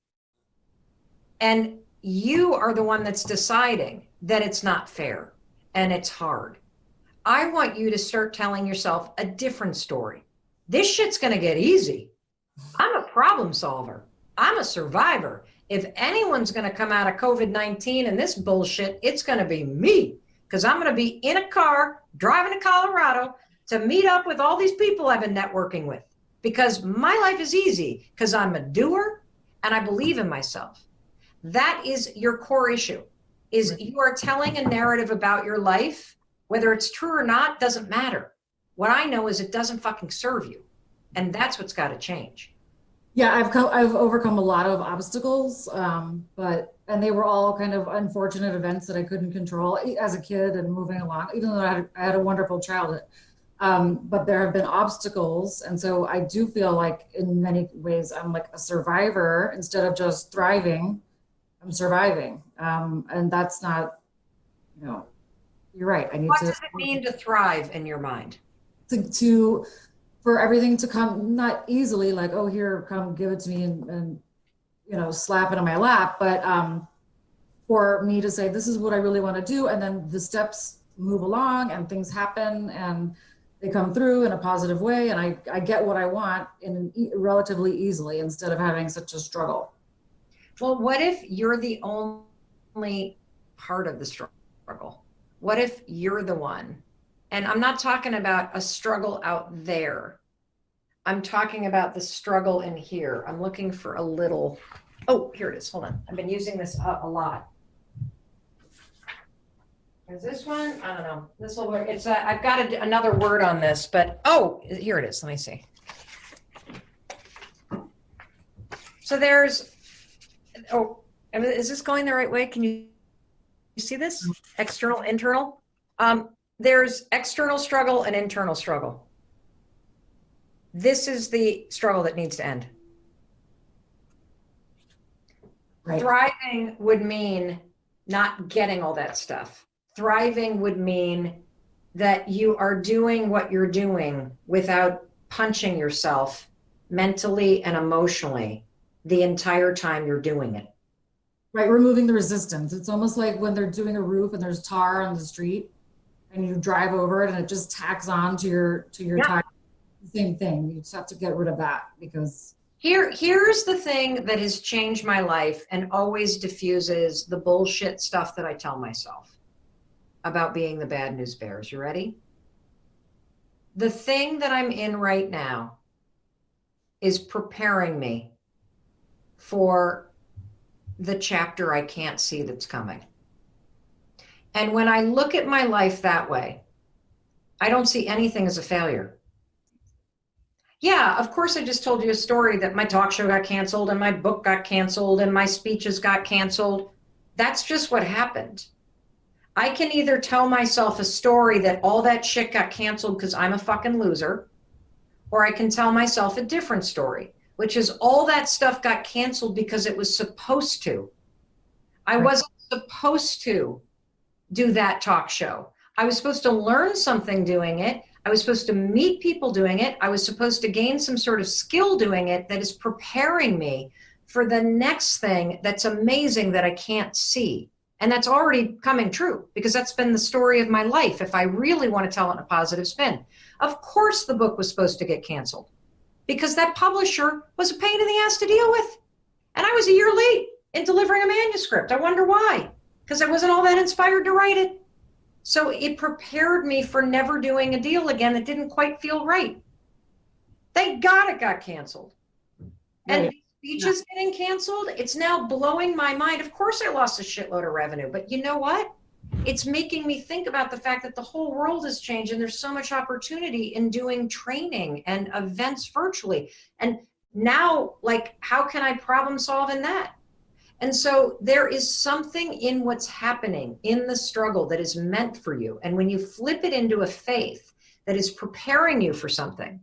And you are the one that's deciding that it's not fair and it's hard. I want you to start telling yourself a different story. This shit's going to get easy. I'm a problem solver. I'm a survivor. If anyone's going to come out of COVID-19 and this bullshit, it's going to be me, because I'm going to be in a car driving to Colorado to meet up with all these people I've been networking with, because my life is easy because I'm a doer and I believe in myself. That is your core issue, is you are telling a narrative about your life, whether it's true or not, doesn't matter. What I know is it doesn't fucking serve you. And that's what's got to change. Yeah, I've overcome a lot of obstacles, and they were all kind of unfortunate events that I couldn't control as a kid and moving along, even though I had a wonderful childhood. But there have been obstacles. And so I do feel like in many ways, I'm like a survivor instead of just thriving. I'm surviving. And that's not, you're right. I need What to, does it mean to thrive in your mind? to for everything to come not easily, like, oh, here, come give it to me and you know, slap it on my lap, but for me to say, this is what I really want to do. And then the steps move along and things happen and they come through in a positive way. And I get what I want relatively easily instead of having such a struggle. Well, what if you're the only part of the struggle? What if you're the one? And I'm not talking about a struggle out there. I'm talking about the struggle in here. I'm looking for a little, oh, here it is. Hold on. I've been using this a lot. Is this one? I don't know. This will work. It's I've got another word on this, but oh, here it is. Let me see. So there's, oh, is this going the right way? Can you see this? External, internal. There's external struggle and internal struggle. This is the struggle that needs to end. Right. Thriving would mean not getting all that stuff. Thriving would mean that you are doing what you're doing without punching yourself mentally and emotionally the entire time you're doing it. Right, removing the resistance. It's almost like when they're doing a roof and there's tar on the street and you drive over it and it just tacks on to your tire. Same thing. You just have to get rid of that because here's the thing that has changed my life and always diffuses the bullshit stuff that I tell myself about being the bad news bears. You ready? The thing that I'm in right now is preparing me for the chapter I can't see that's coming. And when I look at my life that way, I don't see anything as a failure. Yeah, of course, I just told you a story that my talk show got canceled and my book got canceled and my speeches got canceled. That's just what happened. I can either tell myself a story that all that shit got canceled because I'm a fucking loser, or I can tell myself a different story, which is all that stuff got canceled because it was supposed to. I wasn't supposed to do that talk show. I was supposed to learn something doing it. I was supposed to meet people doing it. I was supposed to gain some sort of skill doing it that is preparing me for the next thing that's amazing that I can't see. And that's already coming true because that's been the story of my life. If I really want to tell it in a positive spin, of course the book was supposed to get canceled because that publisher was a pain in the ass to deal with. And I was a year late in delivering a manuscript. I wonder why, because I wasn't all that inspired to write it. So it prepared me for never doing a deal again that didn't quite feel right. Thank God it got canceled. And speeches getting canceled, it's now blowing my mind. Of course I lost a shitload of revenue, but you know what? It's making me think about the fact that the whole world has changed and there's so much opportunity in doing training and events virtually. And now, like, how can I problem solve in that? And so there is something in what's happening in the struggle that is meant for you. And when you flip it into a faith that is preparing you for something,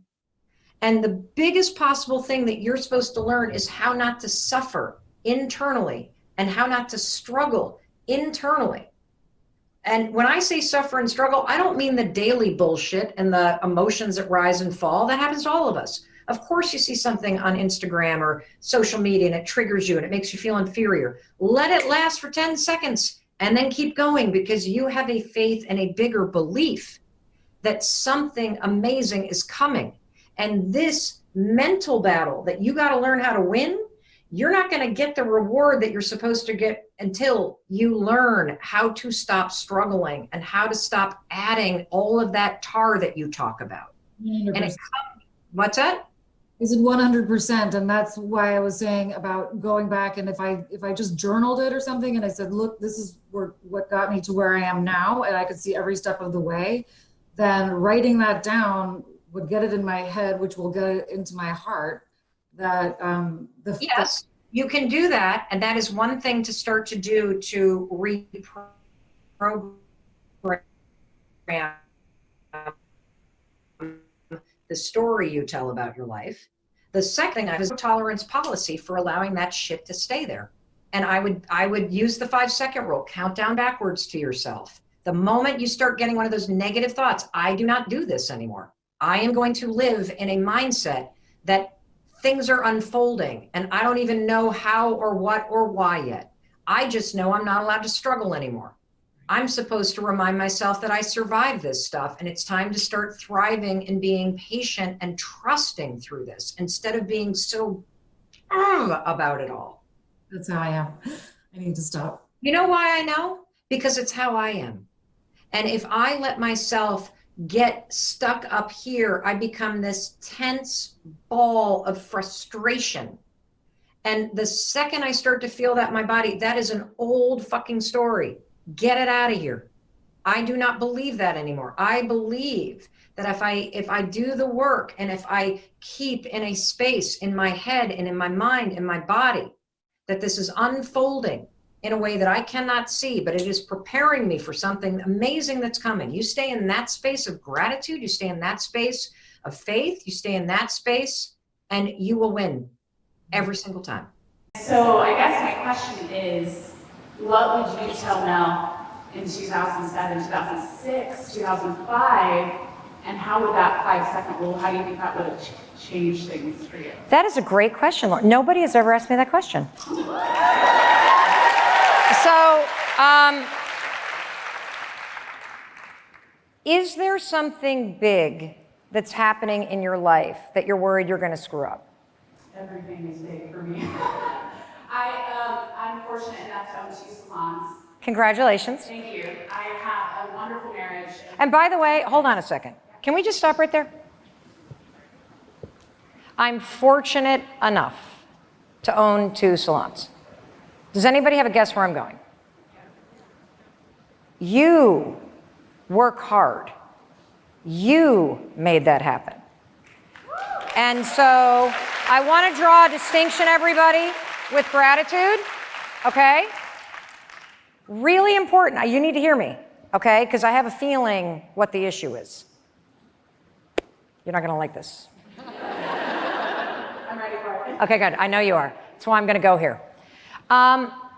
and the biggest possible thing that you're supposed to learn is how not to suffer internally and how not to struggle internally. And when I say suffer and struggle, I don't mean the daily bullshit and the emotions that rise and fall. That happens to all of us. Of course, you see something on Instagram or social media and it triggers you and it makes you feel inferior. Let it last for 10 seconds and then keep going because you have a faith and a bigger belief that something amazing is coming. And this mental battle that you got to learn how to win, you're not going to get the reward that you're supposed to get until you learn how to stop struggling and how to stop adding all of that tar that you talk about. 100%. And what's that? Is it 100%? And that's why I was saying about going back and if I just journaled it or something and I said, look, this is what got me to where I am now, and I could see every step of the way, then writing that down would get it in my head, which will get it into my heart. That yes, you can do that, and that is one thing to start to do to reprogram the story you tell about your life. The second thing is a tolerance policy for allowing that shit to stay there. And I would use the 5-second rule, count down backwards to yourself. The moment you start getting one of those negative thoughts, I do not do this anymore. I am going to live in a mindset that things are unfolding and I don't even know how or what or why yet. I just know I'm not allowed to struggle anymore. I'm supposed to remind myself that I survived this stuff and it's time to start thriving and being patient and trusting through this instead of being so about it all. That's how I am. I need to stop. You know why I know? Because it's how I am. And if I let myself get stuck up here, I become this tense ball of frustration. And the second I start to feel that in my body, that is an old fucking story. Get it out of here. I do not believe that anymore. I believe that if I do the work and if I keep in a space in my head and in my mind and my body, that this is unfolding in a way that I cannot see, but it is preparing me for something amazing that's coming. You stay in that space of gratitude, you stay in that space of faith, you stay in that space, and you will win every single time. So I guess my question is, what would you tell Mel in 2007, 2006, 2005, and how would that 5-second rule, how do you think that would have changed things for you? That is a great question, Lauren. Nobody has ever asked me that question. So, is there something big that's happening in your life that you're worried you're going to screw up? Everything is big for me. I'm fortunate enough to own 2 salons. Congratulations. Thank you. I have a wonderful marriage. And by the way, hold on a second. Can we just stop right there? I'm fortunate enough to own 2 salons. Does anybody have a guess where I'm going? You work hard. You made that happen. And so I want to draw a distinction, everybody, with gratitude, okay? Really important. You need to hear me, okay? Because I have a feeling what the issue is. You're not going to like this. I'm ready for it. Okay, good. I know you are. That's why I'm going to go here.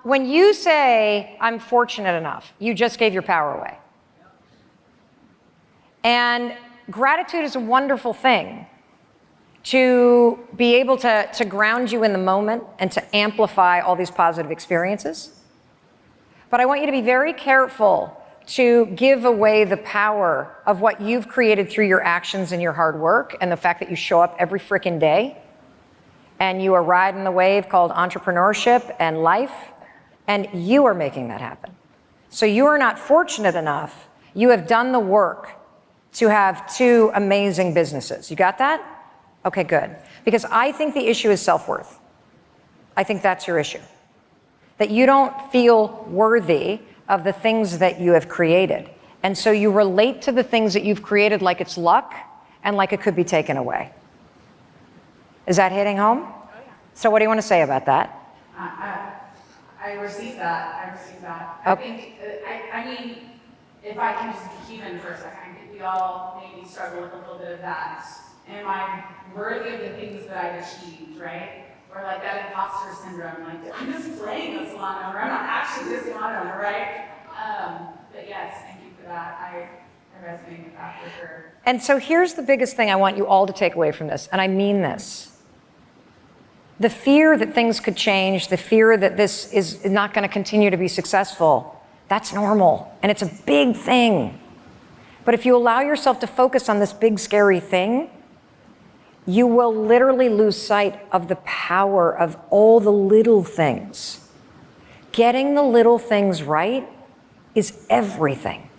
When you say, I'm fortunate enough, you just gave your power away. And gratitude is a wonderful thing to be able to ground you in the moment and to amplify all these positive experiences. But I want you to be very careful to give away the power of what you've created through your actions and your hard work and the fact that you show up every frickin' day and you are riding the wave called entrepreneurship and life, and you are making that happen. So you are not fortunate enough. You have done the work to have 2 amazing businesses. You got that? Okay, good. Because I think the issue is self-worth. I think that's your issue. That you don't feel worthy of the things that you have created. And so you relate to the things that you've created like it's luck and like it could be taken away. Is that hitting home? Oh, yeah. So what do you want to say about that? I receive that. Okay. I think, I mean, if I can just be human for a second, I think we all maybe struggle with a little bit of that. Am I worthy of the things that I've achieved, right? Or like that imposter syndrome, like I'm just playing a salon owner, I'm not actually this salon owner, right? But yes, thank you for that. I resonate with that for sure. And so here's the biggest thing I want you all to take away from this, and I mean this. The fear that things could change, the fear that this is not going to continue to be successful, that's normal, and it's a big thing. But if you allow yourself to focus on this big, scary thing, you will literally lose sight of the power of all the little things. Getting the little things right is everything.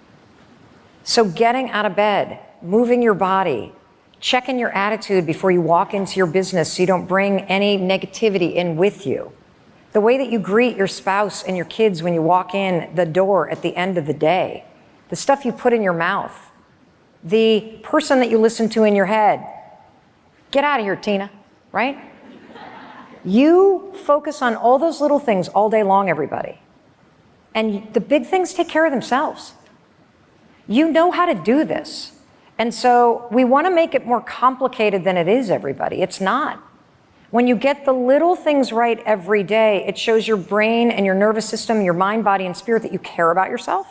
So getting out of bed, moving your body, checking your attitude before you walk into your business so you don't bring any negativity in with you. The way that you greet your spouse and your kids when you walk in the door at the end of the day. The stuff you put in your mouth. The person that you listen to in your head. Get out of here, Tina, right? You focus on all those little things all day long, everybody. And the big things take care of themselves. You know how to do this. And so we want to make it more complicated than it is, everybody. It's not. When you get the little things right every day, it shows your brain and your nervous system, your mind, body, and spirit that you care about yourself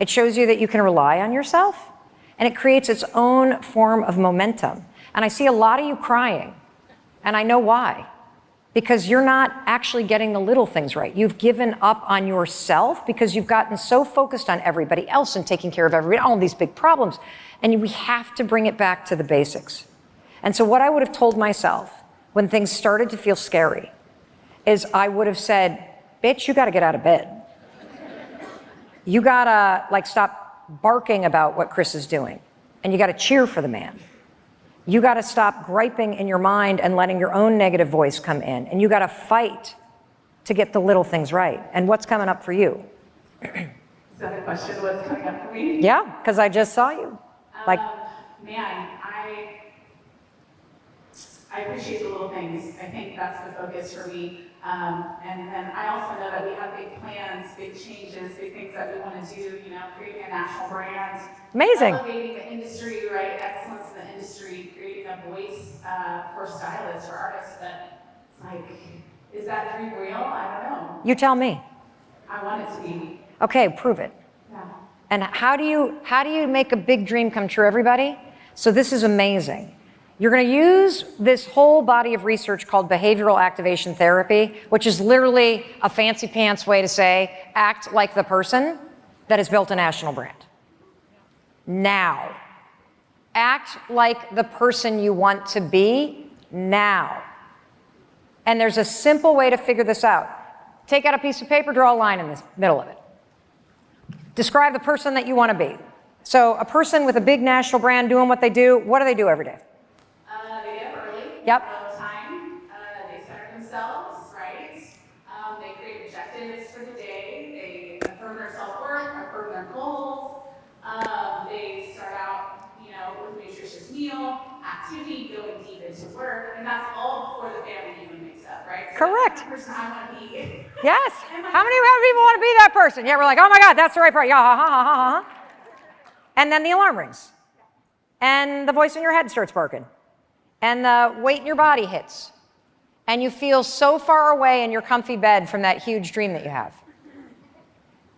It shows you that you can rely on yourself, and it creates its own form of momentum. And I see a lot of you crying, and I know why. Because you're not actually getting the little things right. You've given up on yourself because you've gotten so focused on everybody else and taking care of everybody, all these big problems. And we have to bring it back to the basics. And so what I would have told myself when things started to feel scary is I would have said, bitch, you gotta get out of bed. You gotta stop barking about what Chris is doing. And you gotta cheer for the man. You got to stop griping in your mind and letting your own negative voice come in. And you got to fight to get the little things right. And what's coming up for you? Is that the question? What's coming up for me? Yeah, because I just saw you. Man, I appreciate the little things. I think that's the focus for me. And I also know that we have big plans, big changes, big things that we want to do, creating a national brand. Amazing. Elevating the industry, right? Excellence in the industry, creating a voice for stylists, for artists. But it's is that dream real? I don't know. You tell me. I want it to be. Okay, prove it. Yeah. And how do you make a big dream come true, everybody? So this is amazing. You're going to use this whole body of research called behavioral activation therapy, which is literally a fancy pants way to say, act like the person that has built a national brand. Now. Act like the person you want to be now. And there's a simple way to figure this out. Take out a piece of paper, draw a line in the middle of it. Describe the person that you want to be. So a person with a big national brand doing what they do every day? They get up early. Yep. All the time. They center themselves, right? They create objectives for the day. They affirm their self-worth, affirm their goals. They start out, with a nutritious meal, activity, going deep into work, and that's all before the family even wakes up, right? So Correct. that's the person I want to be. Yes. How many people want to be that person? Yeah, we're like, oh my God, that's the right person. Yeah, ha, ha, ha, ha, ha. And then the alarm rings. And the voice in your head starts barking. And the weight in your body hits. And you feel so far away in your comfy bed from that huge dream that you have.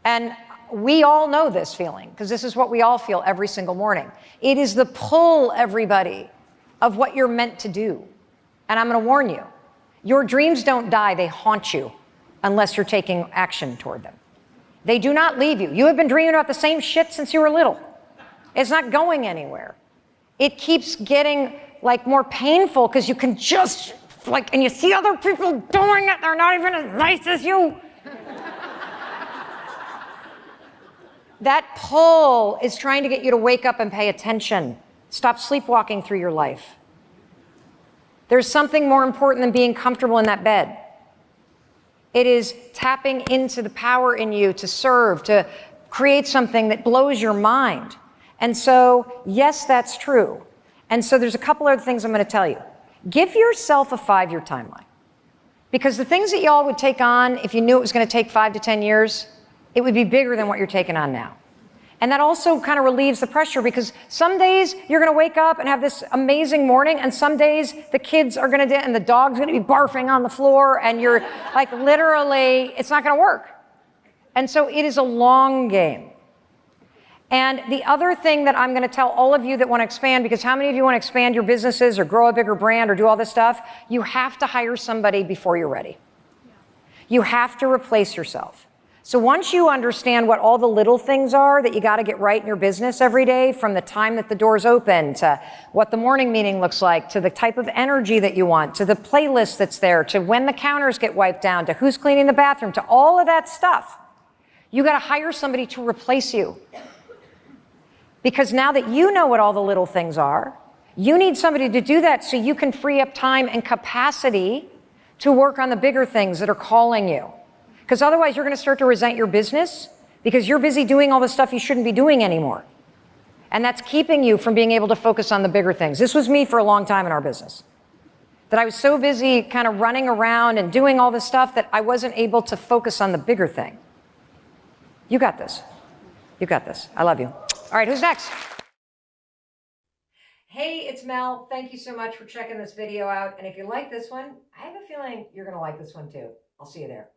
And we all know this feeling, because this is what we all feel every single morning. It is the pull, everybody, of what you're meant to do. And I'm going to warn you, your dreams don't die, they haunt you unless you're taking action toward them. They do not leave you. You have been dreaming about the same shit since you were little. It's not going anywhere. It keeps getting more painful because you can just and you see other people doing it, they're not even as nice as you. That pull is trying to get you to wake up and pay attention. Stop sleepwalking through your life. There's something more important than being comfortable in that bed. It is tapping into the power in you to serve, to create something that blows your mind. And so, yes, that's true. And so there's a couple other things I'm going to tell you. Give yourself a 5-year timeline. Because the things that y'all would take on, if you knew it was going to take 5 to 10 years, it would be bigger than what you're taking on now. And that also kind of relieves the pressure, because some days you're going to wake up and have this amazing morning, and some days the kids are going to, and the dog's going to be barfing on the floor, and you're literally, it's not going to work. And so it is a long game. And the other thing that I'm going to tell all of you that want to expand, because how many of you want to expand your businesses or grow a bigger brand or do all this stuff? You have to hire somebody before you're ready. You have to replace yourself. So once you understand what all the little things are that you got to get right in your business every day, from the time that the doors open to what the morning meeting looks like, to the type of energy that you want, to the playlist that's there, to when the counters get wiped down, to who's cleaning the bathroom, to all of that stuff, you got to hire somebody to replace you. Because now that you know what all the little things are, you need somebody to do that so you can free up time and capacity to work on the bigger things that are calling you. Because otherwise you're going to start to resent your business because you're busy doing all the stuff you shouldn't be doing anymore. And that's keeping you from being able to focus on the bigger things. This was me for a long time in our business. That I was so busy kind of running around and doing all this stuff that I wasn't able to focus on the bigger thing. You got this. You got this. I love you. All right, who's next? Hey, it's Mel. Thank you so much for checking this video out. And if you like this one, I have a feeling you're going to like this one too. I'll see you there.